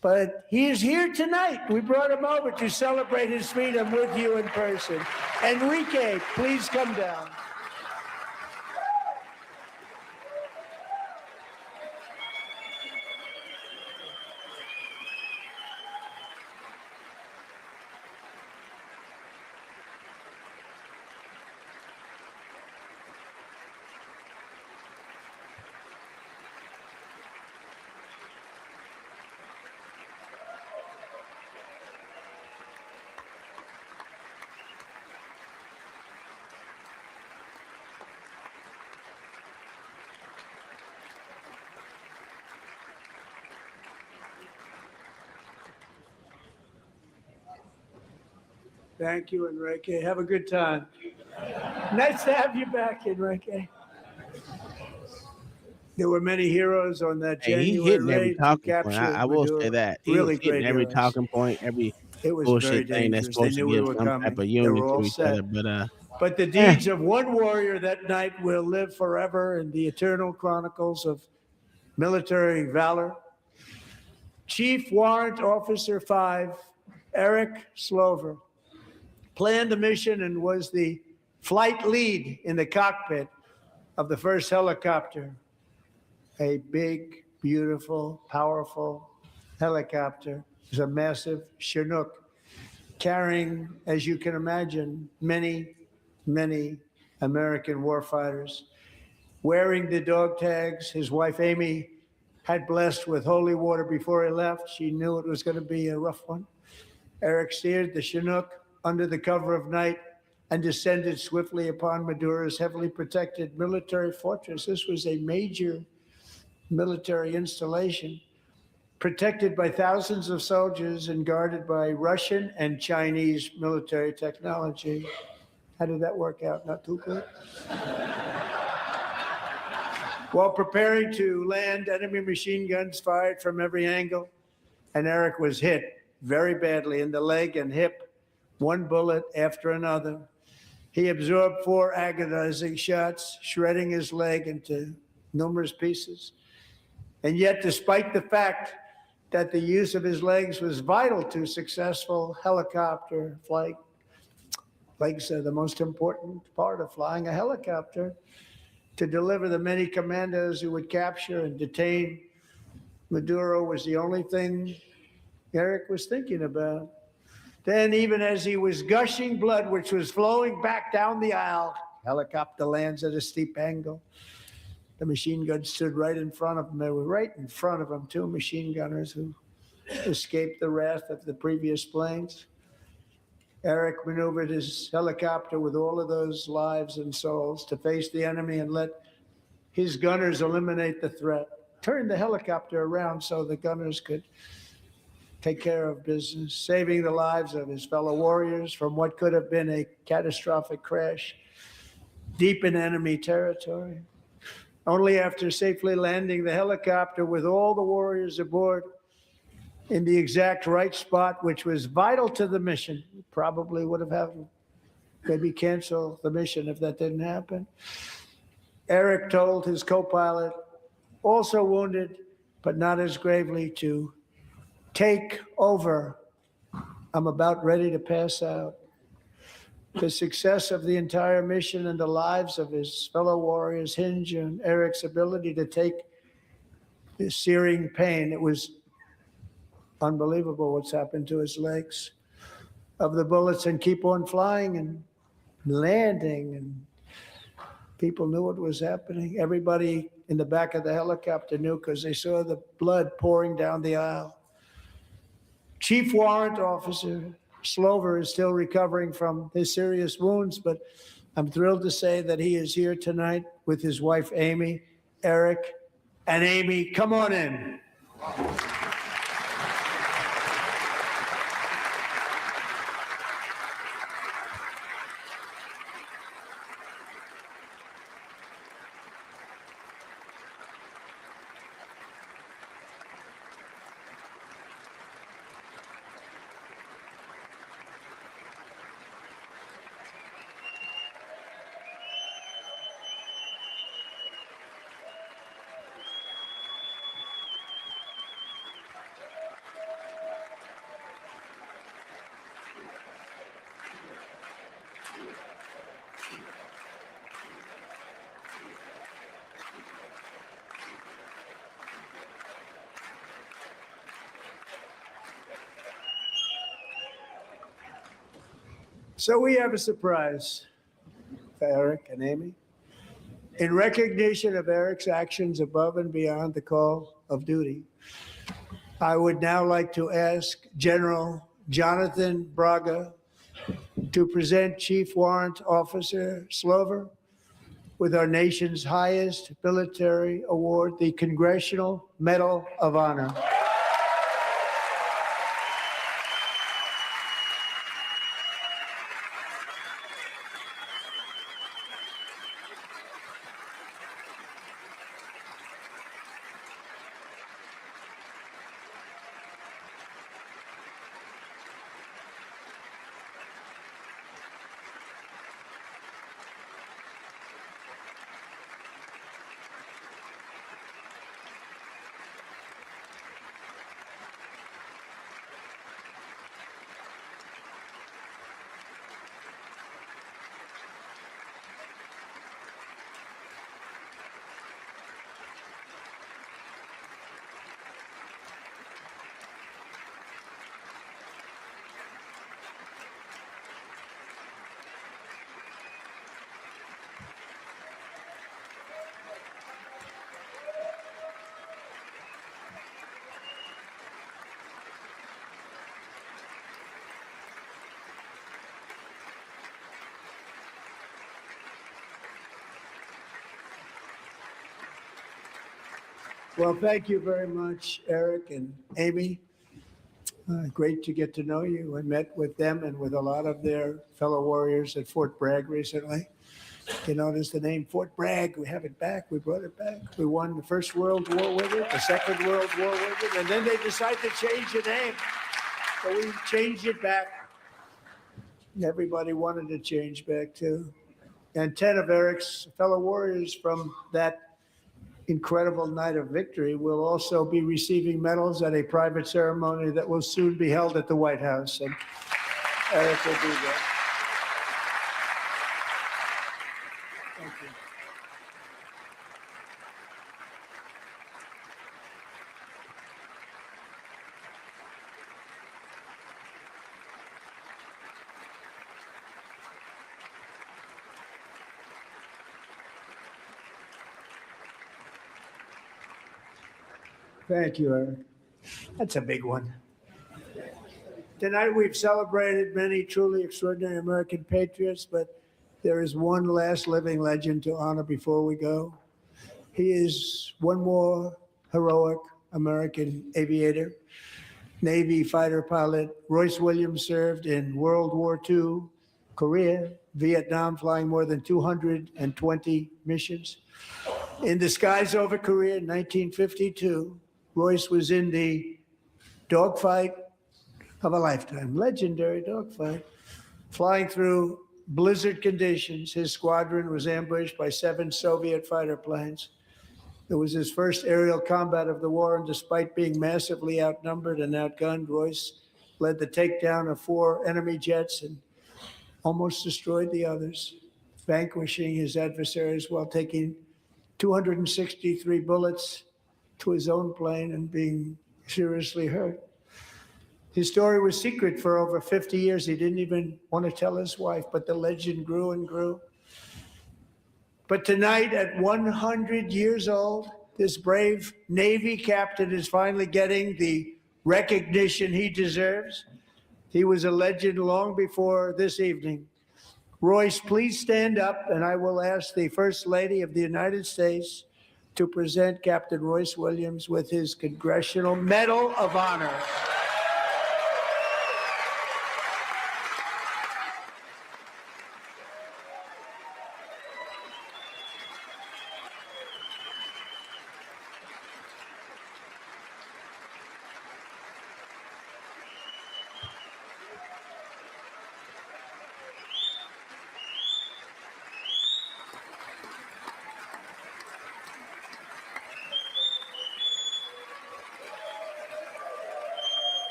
but he is here tonight. We brought him over to celebrate his freedom with you in person. Enrique, please come down. Thank you, Enrique. Have a good time. Nice to have you back, Enrique. There were many heroes on that Hey, he January hitting every raid to talking point. capture I will say Maduro. that. He Really was hitting great every heroes. talking point, every It was very bullshit thing that's dangerous. They supposed to knew we give were some coming. type of They union were to all each set. other. But the deeds of one warrior that night will live forever in the eternal chronicles of military valor. Chief Warrant Officer 5, Eric Slover, planned the mission and was the flight lead in the cockpit of the first helicopter, a big, beautiful, powerful helicopter. It was a massive Chinook carrying, as you can imagine, many, many American warfighters. Wearing the dog tags, his wife Amy had blessed with holy water before he left. She knew it was going to be a rough one. Eric steered the Chinook under the cover of night and descended swiftly upon Maduro's heavily protected military fortress. This was a major military installation, protected by thousands of soldiers and guarded by Russian and Chinese military technology. How did that work out? Not too good. While preparing to land, enemy machine guns fired from every angle, and Eric was hit very badly in the leg and hip, one bullet after another. He absorbed 4 agonizing shots, shredding his leg into numerous pieces. And yet, despite the fact that the use of his legs was vital to successful helicopter flight, legs are the most important part of flying a helicopter, to deliver the many commandos who would capture and detain Maduro was the only thing Eric was thinking about. Then, even as he was gushing blood, which was flowing back down the aisle, helicopter lands at a steep angle. The machine gun stood right in front of him. They were right in front of him, 2 machine gunners who escaped the wrath of the previous planes. Eric maneuvered his helicopter with all of those lives and souls to face the enemy and let his gunners eliminate the threat. Turned the helicopter around so the gunners could take care of business, saving the lives of his fellow warriors from what could have been a catastrophic crash deep in enemy territory. Only after safely landing the helicopter with all the warriors aboard in the exact right spot, which was vital to the mission, probably would have had maybe cancel the mission if that didn't happen. Eric told his co-pilot, also wounded, but not as gravely, to take over. I'm about ready to pass out. The success of the entire mission and the lives of his fellow warriors hinge on Eric's ability to take this searing pain. It was unbelievable what's happened to his legs of the bullets and keep on flying and landing and People knew what was happening. Everybody in the back of the helicopter knew because they saw the blood pouring down the aisle. Chief Warrant Officer Slover is still recovering from his serious wounds, but I'm thrilled to say that he is here tonight with his wife, Amy, Eric, and Amy. Come on in. So we have a surprise for Eric and Amy. In recognition of Eric's actions above and beyond the call of duty, I would now like to ask General Jonathan Braga to present Chief Warrant Officer Slover with our nation's highest military award, the Congressional Medal of Honor. Well, thank you very much, Eric and Amy. Great to get to know you. I met with them and with a lot of their fellow warriors at Fort Bragg recently. You notice the name Fort Bragg. We have it back. We brought it back. We won the First World War with it, the Second World War with it, and then they decided to change the name. So we changed it back. Everybody wanted to change back too. And 10 of Eric's fellow warriors from that incredible night of victory will also be receiving medals at a private ceremony that will soon be held at the White House. And Eric will be there. Thank you. Thank you, Eric. That's a big one. Tonight we've celebrated many truly extraordinary American patriots, but there is one last living legend to honor before we go. He is one more heroic American aviator, Navy fighter pilot. Royce Williams served in World War II, Korea, Vietnam, flying more than 220 missions. In the skies over Korea in 1952, Royce was in the dogfight of a lifetime, legendary dogfight. Flying through blizzard conditions, his squadron was ambushed by 7 Soviet fighter planes. It was his first aerial combat of the war, and despite being massively outnumbered and outgunned, Royce led the takedown of 4 enemy jets and almost destroyed the others, vanquishing his adversaries while taking 263 bullets to his own plane and being seriously hurt. His story was secret for over 50 years. He didn't even want to tell his wife, but the legend grew and grew. But tonight, at 100 years old, this brave Navy captain is finally getting the recognition he deserves. He was a legend long before this evening. Royce, please stand up, and I will ask the First Lady of the United States to present Captain Royce Williams with his Congressional Medal of Honor.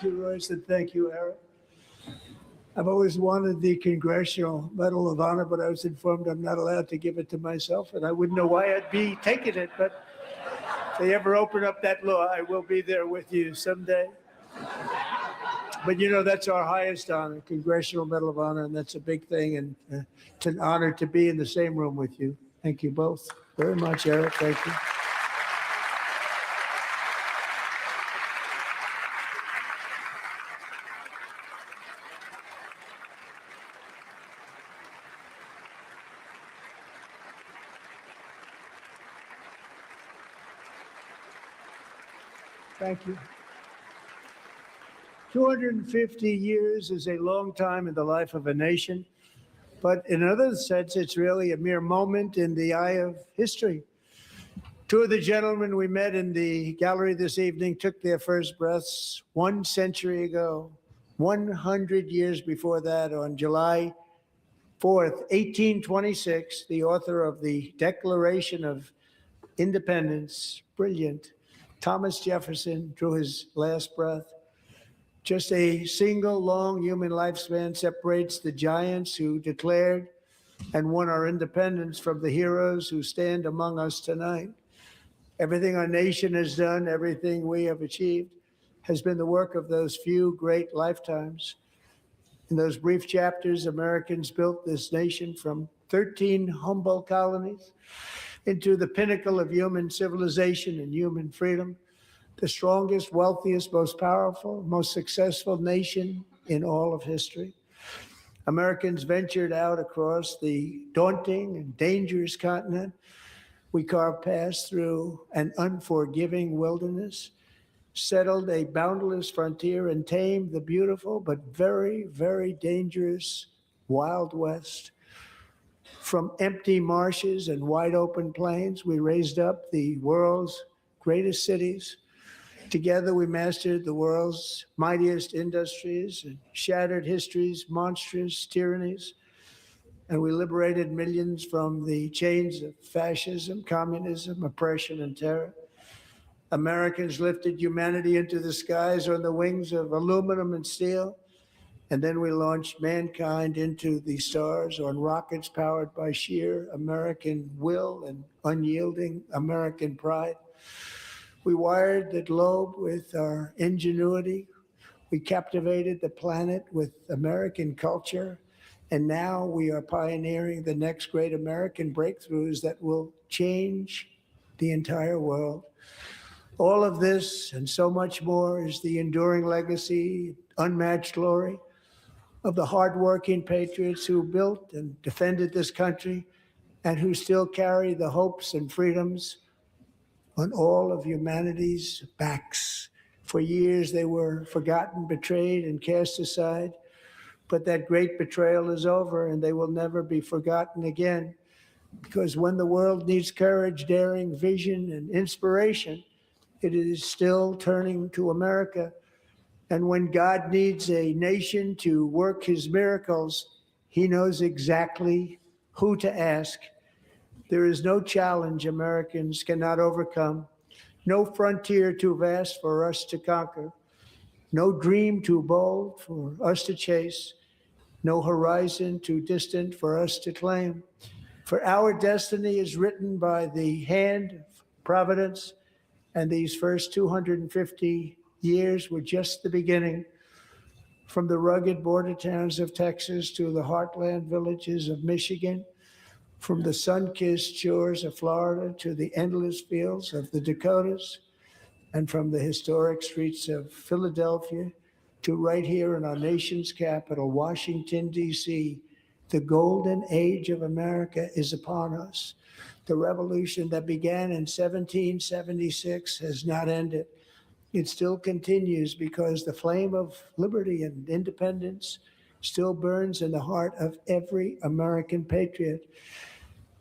Thank you, Royce, and thank you, Eric. I've always wanted the Congressional Medal of Honor, but I was informed I'm not allowed to give it to myself, and I wouldn't know why I'd be taking it, but if they ever open up that law, I will be there with you someday. But you know, that's our highest honor, Congressional Medal of Honor, and that's a big thing, and it's an honor to be in the same room with you. Thank you both very much, Eric. Thank you. Thank you. 250 years is a long time in the life of a nation, but in another sense, it's really a mere moment in the eye of history. Two of the gentlemen we met in the gallery this evening took their first breaths 1 century ago, 100 years before that, on July 4th, 1826, the author of the Declaration of Independence, brilliant, Thomas Jefferson, drew his last breath. Just a single long human lifespan separates the giants who declared and won our independence from the heroes who stand among us tonight. Everything our nation has done, everything we have achieved, has been the work of those few great lifetimes. In those brief chapters, Americans built this nation from 13 humble colonies into the pinnacle of human civilization and human freedom, the strongest, wealthiest, most powerful, most successful nation in all of history. Americans ventured out across the daunting and dangerous continent. We carved paths through an unforgiving wilderness, settled a boundless frontier, and tamed the beautiful but very, very dangerous Wild West. From empty marshes and wide open plains, we raised up the world's greatest cities. Together, we mastered the world's mightiest industries and shattered history's monstrous tyrannies. And we liberated millions from the chains of fascism, communism, oppression, and terror. Americans lifted humanity into the skies on the wings of aluminum and steel. And then we launched mankind into the stars on rockets powered by sheer American will and unyielding American pride. We wired the globe with our ingenuity. We captivated the planet with American culture. And now we are pioneering the next great American breakthroughs that will change the entire world. All of this and so much more is the enduring legacy, unmatched glory of the hardworking patriots who built and defended this country and who still carry the hopes and freedoms on all of humanity's backs. For years, they were forgotten, betrayed, and cast aside. But that great betrayal is over, and they will never be forgotten again. Because when the world needs courage, daring, vision, and inspiration, it is still turning to America. And when God needs a nation to work his miracles, he knows exactly who to ask. There is no challenge Americans cannot overcome, no frontier too vast for us to conquer, no dream too bold for us to chase, no horizon too distant for us to claim. For our destiny is written by the hand of providence, and these first 250 years were just the beginning. From the rugged border towns of Texas to the heartland villages of Michigan, from the sun-kissed shores of Florida to the endless fields of the Dakotas, and from the historic streets of Philadelphia to right here in our nation's capital, Washington, D.C., the golden age of America is upon us. The revolution that began in 1776 has not ended. It still continues because the flame of liberty and independence still burns in the heart of every American patriot.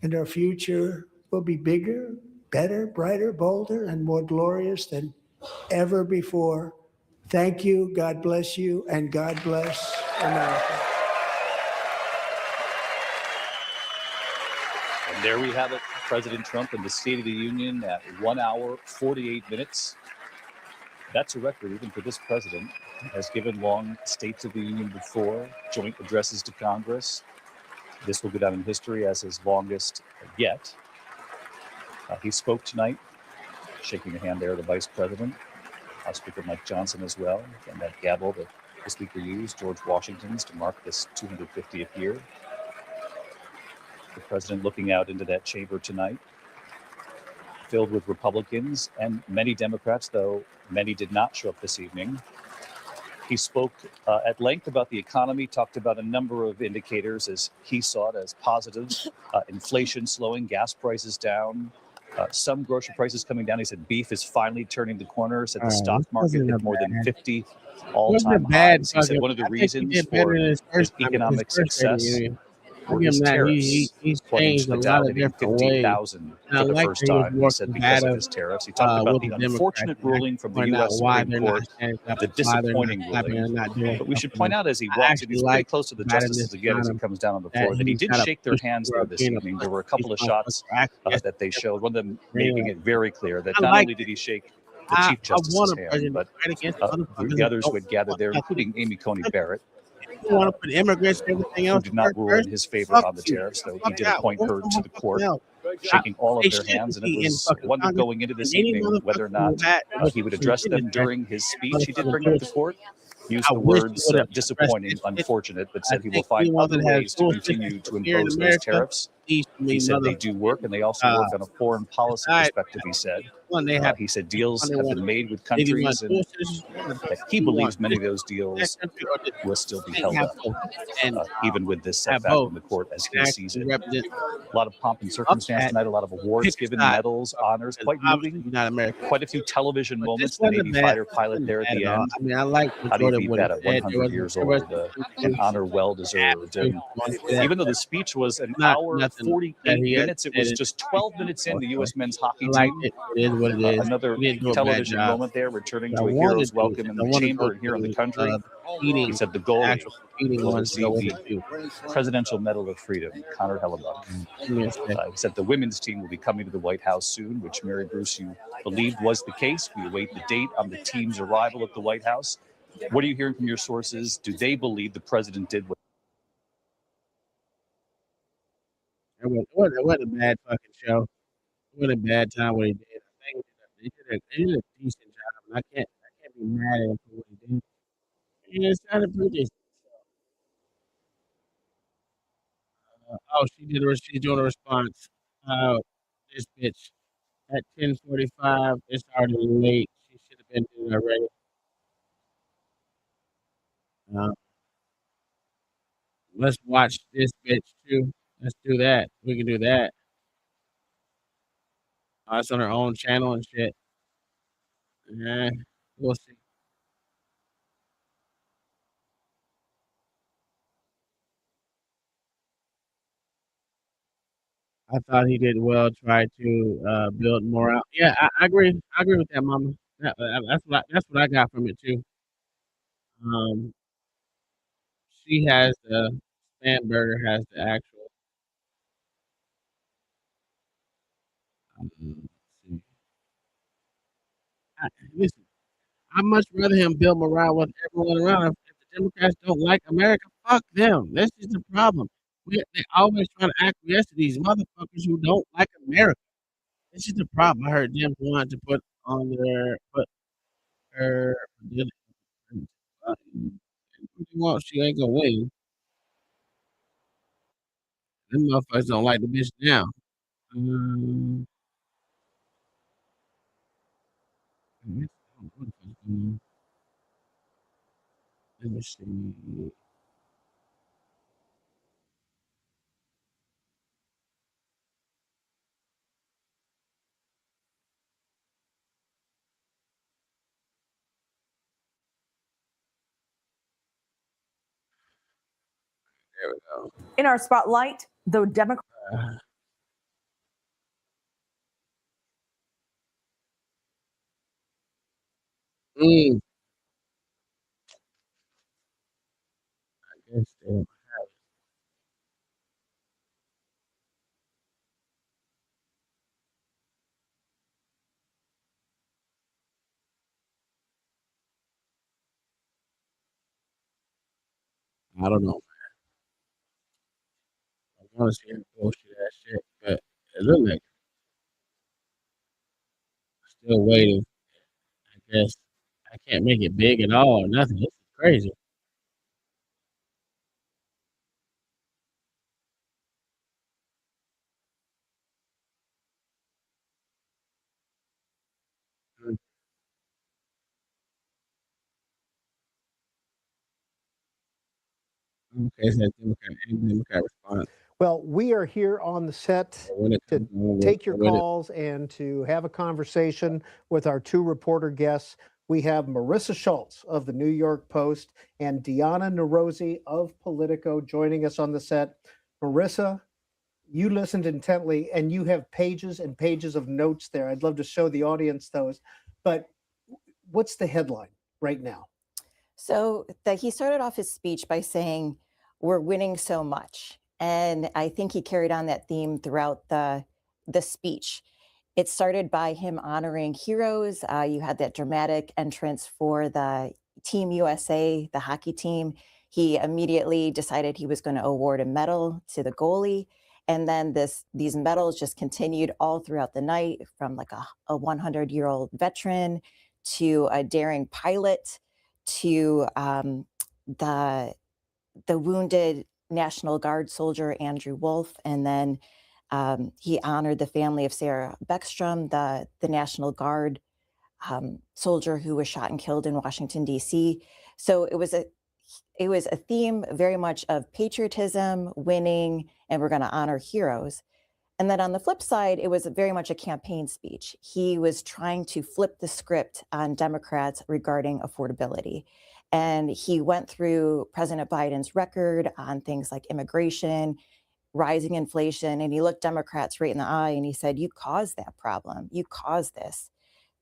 And our future will be bigger, better, brighter, bolder, and more glorious than ever before. Thank you, God bless you, and God bless America. And there we have it, President Trump in the State of the Union at 1 hour, 48 minutes. That's a record even for this president. He has given long States of the Union before, joint addresses to Congress. This will go down in history as his longest yet. He spoke tonight, shaking the hand there of the Vice President, House Speaker Mike Johnson as well, and that gavel that the Speaker used, George Washington's, to mark this 250th year. The President looking out into that chamber tonight, filled with Republicans and many Democrats, though many did not show up this evening. He spoke at length about the economy, talked about a number of indicators as he saw it as positives. Inflation slowing, gas prices down, some grocery prices coming down. He said beef is finally turning the corner, said the stock market hit more than 50 all-time highs. He said one of the reasons for his economic success were his tariffs. He's According to changed the a Dow, lot of hitting different ways. 50,000 for the first time. He said because of his tariffs. He talked about the unfortunate ruling from the U.S. Supreme Court, the disappointing ruling. But we should point out as he walks in, he's pretty close to the justices again as he comes down on the floor, that he did shake their hands there this evening. There were a couple of shots that they showed, one of them making it very clear that not only did he shake the Chief Justice's hand, but the others who had gathered there, including Amy Coney Barrett, You want to put immigrants and everything who else did not rule in his favor on the tariffs, though he did appoint her to the court, shaking all of their hands. And it was one going into this evening whether or not he would address them during his speech. He did bring up the court, used the words disappointing, unfortunate, but said he will find other ways to continue to impose those tariffs. He said they do work, and they also work on a foreign policy perspective, he said. He said deals have been made with countries, and that he believes many of those deals will still be held up, even with this setback in the court as he sees it. A lot of pomp and circumstance tonight, a lot of awards given, medals, honors, quite moving. Quite a few television moments. The Navy fighter pilot there at the end. I mean, I like How do you beat that at 100 years old? An honor well deserved. And even though the speech was an hour, 48 minutes, it was just 12 minutes in the U.S. men's hockey team what it is. Another He didn't do a bad television job. moment there, returning What I to a want hero's to do welcome is in I the want to chamber go and here in the to country. the competing, He said the the goalie actual competing will ones that I receive want the to do. Presidential Medal of Freedom, Connor Hellebuck. Give me a second. He said the women's team will be coming to the White House soon, which Mary Bruce, you believed was the case. We await the date on the team's arrival at the White House. What are you hearing from your sources? Do they believe the president did what? It wasn't a bad fucking show. It wasn't a bad time what he did. I think he did a decent job. And I can't be mad at him for what he did. It's kind of pretty. Oh, she's doing a response. This bitch at 10:45. It's already late. She should have been doing it already. Uh, let's watch this bitch too. Let's do that. We can do that. It's on her own channel and shit. Yeah, we'll see. I thought he did well. Try to build morale. Yeah, I agree. I agree with that, Mama. That's what I got from it too. Um, she has the Sandberger has the actual. Let's see. Listen, I much rather him build morale with everyone around. If the Democrats don't like America, fuck them. This is the problem. They always trying to acquiesce to these motherfuckers who don't like America. This is the problem. I heard them want to put her. Well, she ain't gonna win. Them motherfuckers don't like the bitch now. Um, let me see. There we go. In our spotlight, the Democrat. Uh, mm, I guess they I don't know. I want to see her bullshit ass shit, but it look like still waiting. I guess I can't make it big at all or nothing. This is crazy. Mm, okay, so Democrat response. Well, we are here on the set When it to comes on take your when it, calls and to have a conversation with our two reporter guests. We have Marissa Schultz of the New York Post and Diana Narosi of Politico joining us on the set. Marissa, you listened intently and you have pages and pages of notes there. I'd love to show the audience those. But what's the headline right now? So he started off his speech by saying, "We're winning so much," and I think he carried on that theme throughout the speech. It started by him honoring heroes. You had that dramatic entrance for the Team USA, the hockey team. He immediately decided he was going to award a medal to the goalie. And then these medals just continued all throughout the night, from like a 100-year-old veteran to a daring pilot to the wounded National Guard soldier Andrew Wolf, and then he honored the family of Sarah Beckstrom, the National Guard soldier who was shot and killed in Washington D.C. So it was a theme very much of patriotism, winning, and we're going to honor heroes. And then on the flip side, it was very much a campaign speech. He was trying to flip the script on Democrats regarding affordability. And he went through President Biden's record on things like immigration, rising inflation, and he looked Democrats right in the eye and he said, you caused that problem. You caused this.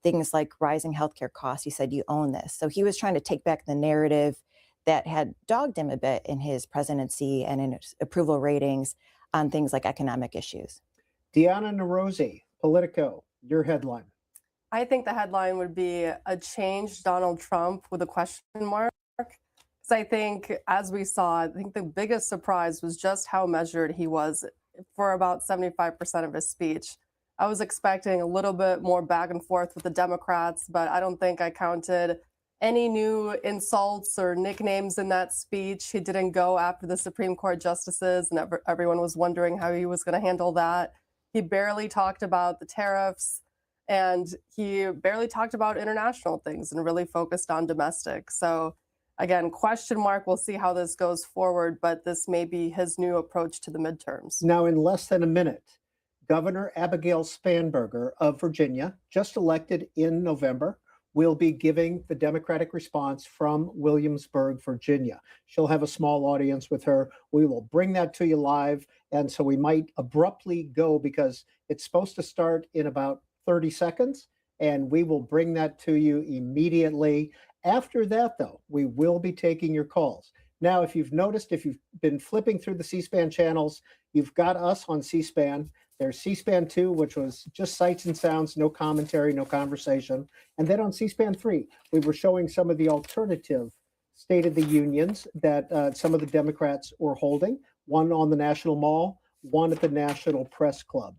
Things like rising healthcare costs, he said, you own this. So he was trying to take back the narrative that had dogged him a bit in his presidency and in his approval ratings on things like economic issues. Deanna Narosi, Politico, your headline. I think the headline would be a changed Donald Trump with a question mark. Because I think, as we saw, I think the biggest surprise was just how measured he was for about 75% of his speech. I was expecting a little bit more back and forth with the Democrats, but I don't think I counted any new insults or nicknames in that speech. He didn't go after the Supreme Court justices, and everyone was wondering how he was going to handle that. He barely talked about the tariffs, and he barely talked about international things and really focused on domestic. So again, question mark. We'll see how this goes forward, but this may be his new approach to the midterms. Now, in less than a minute, Governor Abigail Spanberger of Virginia, just elected in November, will be giving the Democratic response from Williamsburg, Virginia. She'll have a small audience with her. We will bring that to you live. And so we might abruptly go because it's supposed to start in about 30 seconds. And we will bring that to you immediately. After that, though, we will be taking your calls. Now, if you've noticed, if you've been flipping through the C-SPAN channels, you've got us on C-SPAN. There's C-SPAN 2, which was just sights and sounds, no commentary, no conversation. And then on C-SPAN 3, we were showing some of the alternative State of the Unions that some of the Democrats were holding, one on the National Mall, one at the National Press Club.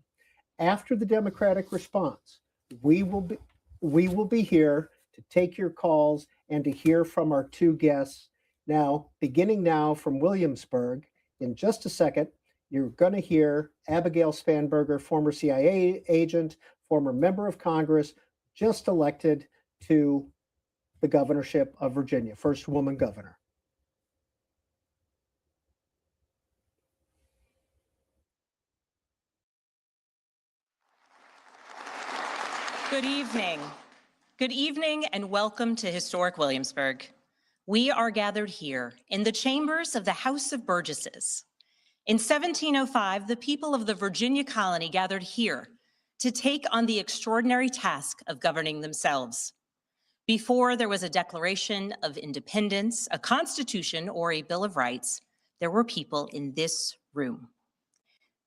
After the Democratic response, we will be here to take your calls and to hear from our two guests. Now, beginning now from Williamsburg, in just a second, you're going to hear Abigail Spanberger, former CIA agent, former member of Congress, just elected to the governorship of Virginia, first woman governor. Good evening. Good evening and welcome to historic Williamsburg. We are gathered here in the chambers of the House of Burgesses. In 1705, the people of the Virginia colony gathered here to take on the extraordinary task of governing themselves. Before there was a Declaration of Independence, a Constitution, or a Bill of Rights, there were people in this room.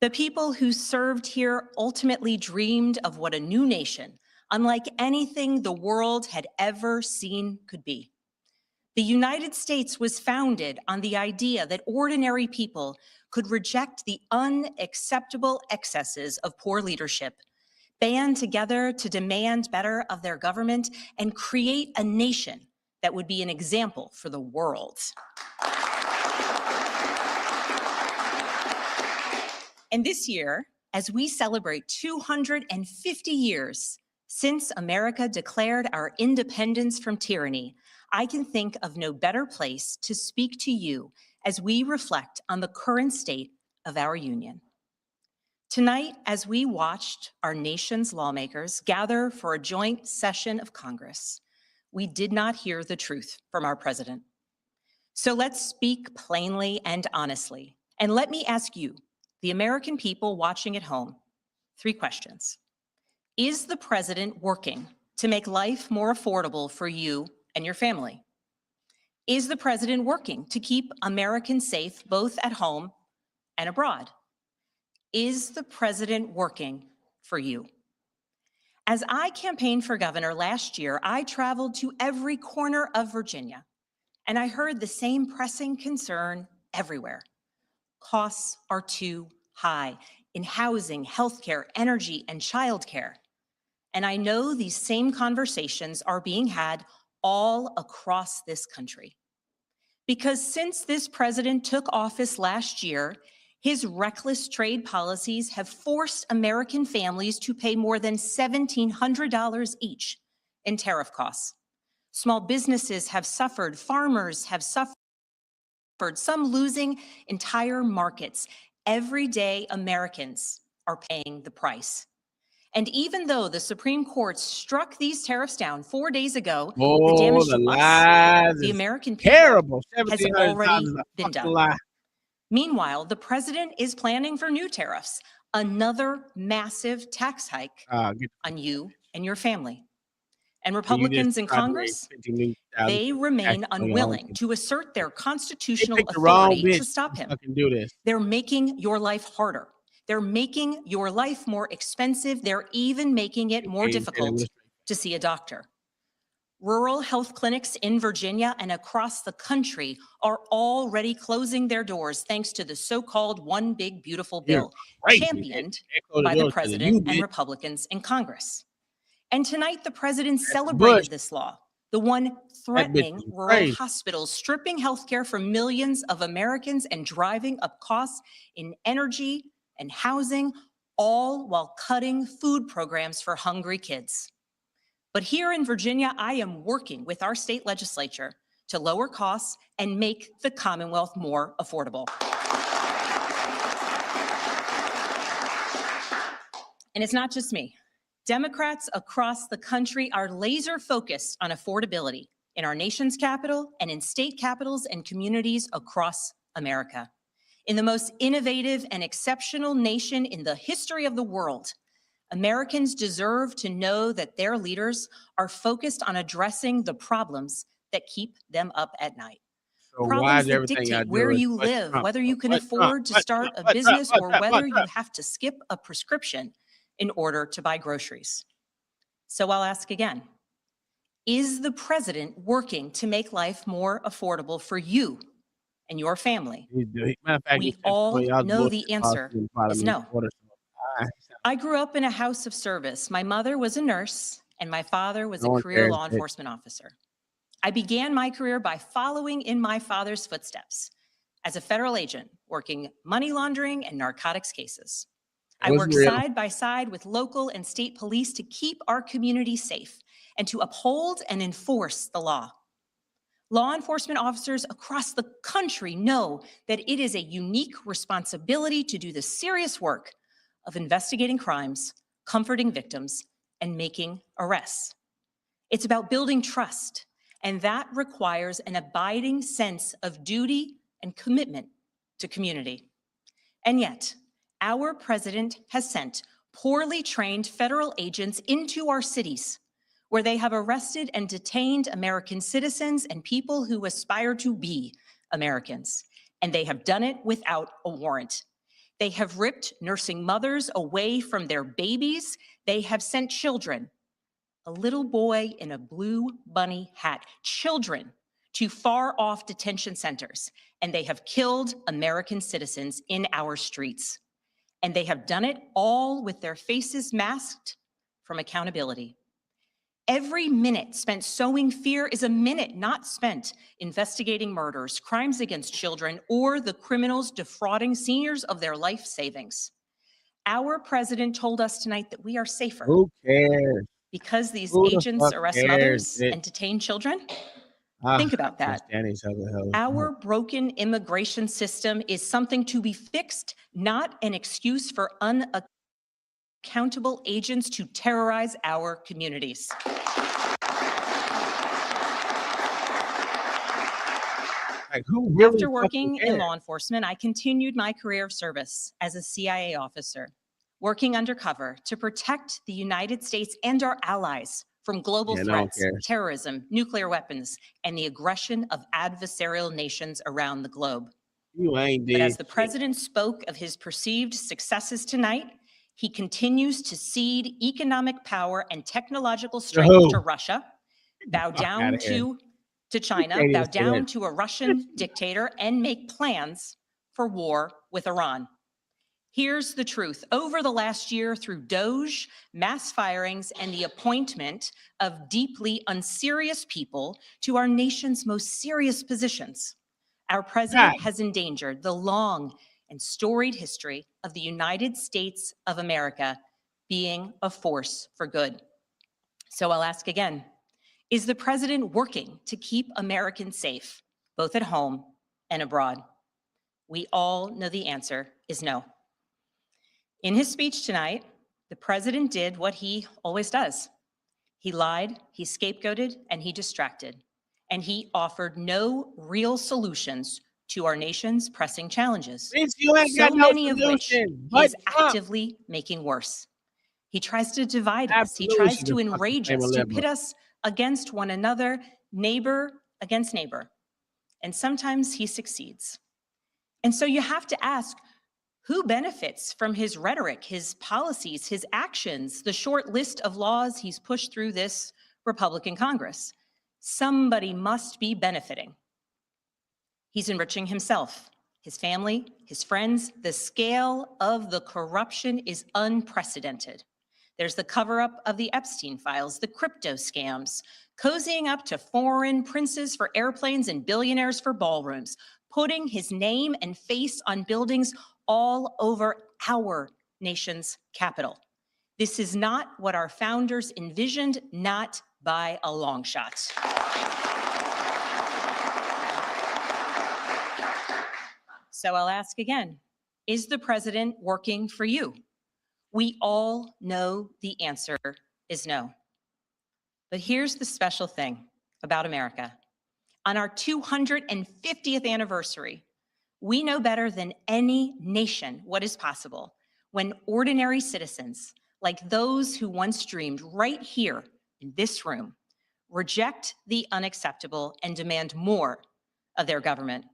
The people who served here ultimately dreamed of what a new nation, unlike anything the world had ever seen, could be. The United States was founded on the idea that ordinary people could reject the unacceptable excesses of poor leadership, band together to demand better of their government, and create a nation that would be an example for the world. And this year, as we celebrate 250 years since America declared our independence from tyranny, I can think of no better place to speak to you as we reflect on the current state of our union. Tonight, as we watched our nation's lawmakers gather for a joint session of Congress, we did not hear the truth from our president. So let's speak plainly and honestly. And let me ask you, the American people watching at home, 3 questions. Is the president working to make life more affordable for you and your family? Is the president working to keep Americans safe both at home and abroad? Is the president working for you? As I campaigned for governor last year, I traveled to every corner of Virginia, and I heard the same pressing concern everywhere. Costs are too high in housing, healthcare, energy, and childcare. And I know these same conversations are being had all across this country. Because since this president took office last year, his reckless trade policies have forced American families to pay more than $1,700 each in tariff costs. Small businesses have suffered, farmers have suffered, some losing entire markets. Everyday Americans are paying the price. And even though the Supreme Court struck these tariffs down 4 days ago, the damage to us, the American people, has already been done. Lie. Meanwhile, the president is planning for new tariffs, another massive tax hike on you and your family. And Republicans in Congress, they remain unwilling to assert their constitutional authority to stop him. They're making your life harder. They're making your life more expensive. They're even making it more difficult to see a doctor. Rural health clinics in Virginia and across the country are already closing their doors thanks to the so-called One Big Beautiful Bill, championed by the president and Republicans in Congress. And tonight, the president celebrated this law, the one threatening rural hospitals, stripping healthcare from millions of Americans and driving up costs in energy and housing, all while cutting food programs for hungry kids. But here in Virginia, I am working with our state legislature to lower costs and make the Commonwealth more affordable. And it's not just me. Democrats across the country are laser focused on affordability in our nation's capital and in state capitals and communities across America. In the most innovative and exceptional nation in the history of the world, Americans deserve to know that their leaders are focused on addressing the problems that keep them up at night. Problems that dictate where you live, whether you can afford to start a business or whether you have to skip a prescription in order to buy groceries. So I'll ask again, is the president working to make life more affordable for you and your family? We all know the answer is no. I grew up in a house of service. My mother was a nurse and my father was a career law enforcement officer. I began my career by following in my father's footsteps as a federal agent, working money laundering and narcotics cases. I worked side by side with local and state police to keep our community safe and to uphold and enforce the law. Law enforcement officers across the country know that it is a unique responsibility to do the serious work of investigating crimes, comforting victims, and making arrests. It's about building trust, and that requires an abiding sense of duty and commitment to community. And yet, our president has sent poorly trained federal agents into our cities, where they have arrested and detained American citizens and people who aspire to be Americans. And they have done it without a warrant. They have ripped nursing mothers away from their babies. They have sent children, a little boy in a blue bunny hat, children to far off detention centers. And they have killed American citizens in our streets. And they have done it all with their faces masked from accountability. Every minute spent sowing fear is a minute not spent investigating murders, crimes against children, or the criminals defrauding seniors of their life savings. Our president told us tonight that we are safer. Who cares? Because these Who the agents fuck arrest cares, mothers bitch? and detain children? Think about that. Our broken immigration system is something to be fixed, not an excuse for unaccountable agents to terrorize our communities. Like, who really After working fucking in law enforcement, I continued my career of service as a CIA officer, working undercover to protect the United States and our allies from global threats, terrorism, nuclear weapons, and the aggression of adversarial nations around the globe. But as the president spoke of his perceived successes tonight, he continues to cede economic power and technological strength to Russia, bow down to China, bow down to a Russian dictator, and make plans for war with Iran. Here's the truth. Over the last year, through DOGE, mass firings, and the appointment of deeply unserious people to our nation's most serious positions, our president has endangered the long and storied history of the United States of America being a force for good. So I'll ask again, is the president working to keep Americans safe, both at home and abroad? We all know the answer is no. In his speech tonight, the president did what he always does. He lied, he scapegoated, and he distracted. And he offered no real solutions to our nation's pressing challenges, Means you ain't so got no many of which solution he is but Trump. actively making worse. He tries to divide us. He Absolutely tries should to have fucking enrage came us, a to liberal. pit us against one another, neighbor against neighbor. And sometimes he succeeds. And so you have to ask, who benefits from his rhetoric, his policies, his actions, the short list of laws he's pushed through this Republican Congress? Somebody must be benefiting. He's enriching himself, his family, his friends. The scale of the corruption is unprecedented. There's the cover-up of the Epstein files, the crypto scams, cozying up to foreign princes for airplanes and billionaires for ballrooms, putting his name and face on buildings all over our nation's capital. This is not what our founders envisioned, not by a long shot. So I'll ask again, is the president working for you? We all know the answer is no. But here's the special thing about America. On our 250th anniversary, we know better than any nation what is possible when ordinary citizens, like those who once dreamed right here in this room, reject the unacceptable and demand more of their government.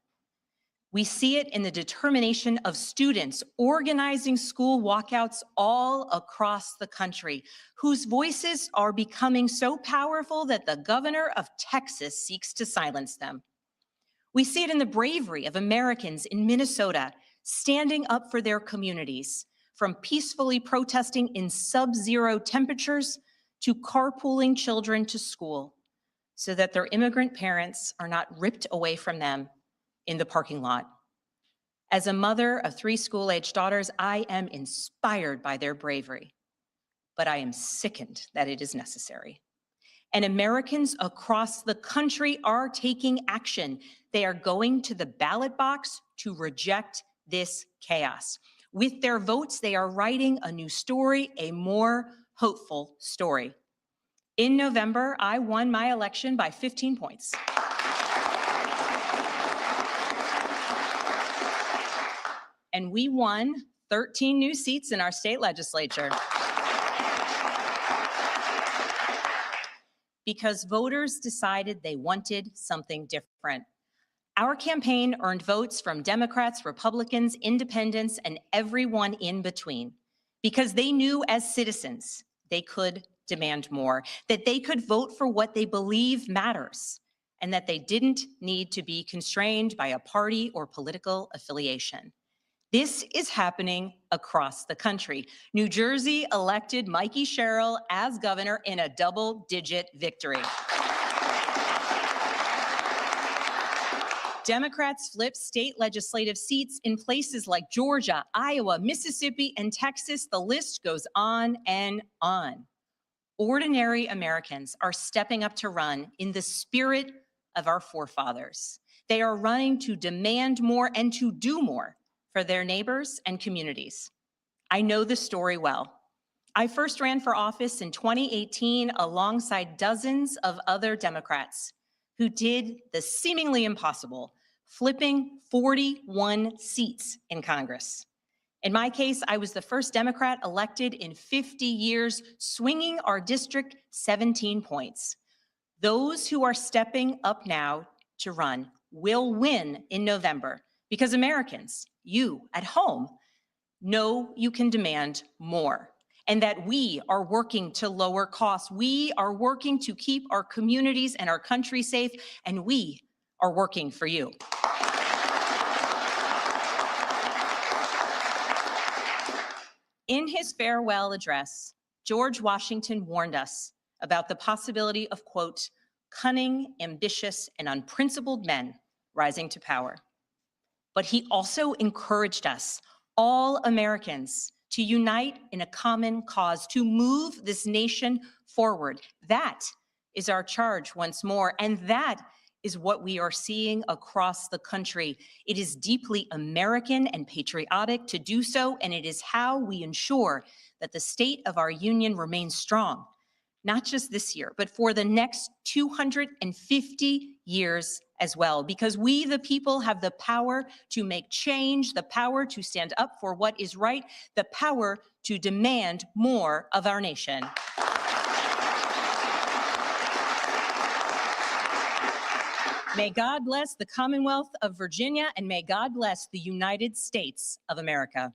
We see it in the determination of students organizing school walkouts all across the country, whose voices are becoming so powerful that the governor of Texas seeks to silence them. We see it in the bravery of Americans in Minnesota standing up for their communities, from peacefully protesting in sub-zero temperatures to carpooling children to school so that their immigrant parents are not ripped away from them in the parking lot. As a mother of 3 school-aged daughters, I am inspired by their bravery, but I am sickened that it is necessary. And Americans across the country are taking action. They are going to the ballot box to reject this chaos. With their votes, they are writing a new story, a more hopeful story. In November, I won my election by 15 points. And we won 13 new seats in our state legislature. Because voters decided they wanted something different. Our campaign earned votes from Democrats, Republicans, independents, and everyone in between, because they knew as citizens they could demand more, that they could vote for what they believe matters, and that they didn't need to be constrained by a party or political affiliation. This is happening across the country. New Jersey elected Mikey Sherrill as governor in a double-digit victory. Democrats flipped state legislative seats in places like Georgia, Iowa, Mississippi, and Texas. The list goes on and on. Ordinary Americans are stepping up to run in the spirit of our forefathers. They are running to demand more and to do more for their neighbors and communities. I know the story well. I first ran for office in 2018 alongside dozens of other Democrats who did the seemingly impossible, flipping 41 seats in Congress. In my case, I was the first Democrat elected in 50 years, swinging our district 17 points. Those who are stepping up now to run will win in November because Americans, you at home, know you can demand more and that we are working to lower costs. We are working to keep our communities and our country safe, and we are working for you. In his farewell address, George Washington warned us about the possibility of, quote, cunning, ambitious, and unprincipled men rising to power. But he also encouraged us, all Americans, to unite in a common cause, to move this nation forward. That is our charge once more, and that is what we are seeing across the country. It is deeply American and patriotic to do so, and it is how we ensure that the state of our union remains strong, not just this year, but for the next 250 years as well, because we, the people, have the power to make change, the power to stand up for what is right, the power to demand more of our nation. May God bless the Commonwealth of Virginia, and may God bless the United States of America.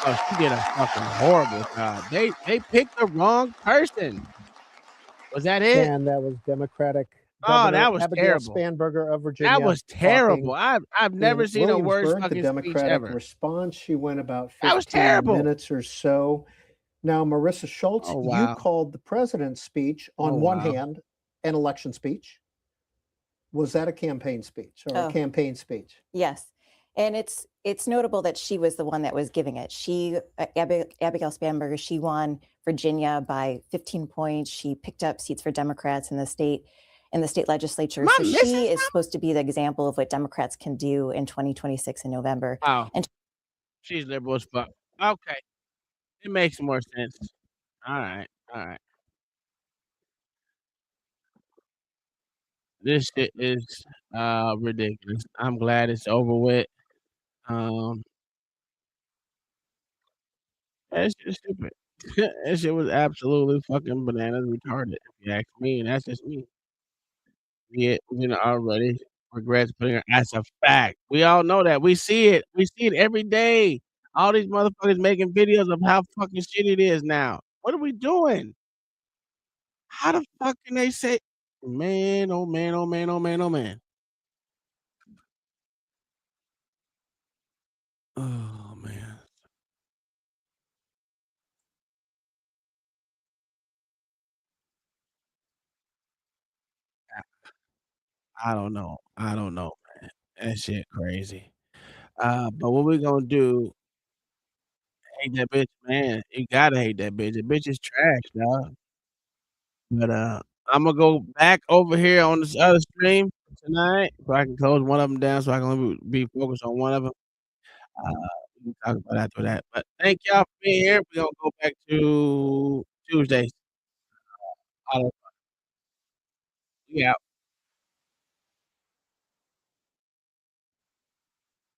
Oh, she did a fucking horrible job. They picked the wrong person. Was that it? And that was Democratic Oh, Governor that was Abigail terrible. Spanberger of Virginia. That was terrible. talking I've never in seen a worse Williamsburg, the fucking speech Democratic ever. response. She went about That was 15 terrible. minutes or so. Now, Marissa Schultz, Oh, you wow. called the president's speech on Oh, one wow. hand an election speech. Was that a campaign speech or a Oh. campaign speech? Yes. And it's notable that she was the one that was giving it. Abigail Spanberger, she won Virginia by 15 points. She picked up seats for Democrats in the state legislature. Am I So missing she is supposed to be the example of what Democrats can do in 2026 in November. Oh, And she's liberal as fuck. Okay. It makes more sense. All right. All right. This shit is ridiculous. I'm glad it's over with. That shit stupid. That shit was absolutely fucking bananas retarded, if you ask me, and that's just me. Yeah, already regrets putting her as a fact. We all know that. We see it. We see it every day. All these motherfuckers making videos of how fucking shitty it is now. What are we doing? How the fuck can they say, man, oh man, oh man, oh man, oh man. Oh man. I don't know. I don't know, man. That shit crazy. But what we gonna do? Hate that bitch, man. You gotta hate that bitch. The bitch is trash, dog. But Imma go back over here on this other stream tonight so I can close one of them down so I can only be focused on one of them. We can talk about after that. But thank y'all for being here. We're gonna go back to Tuesdays. Uh, yeah.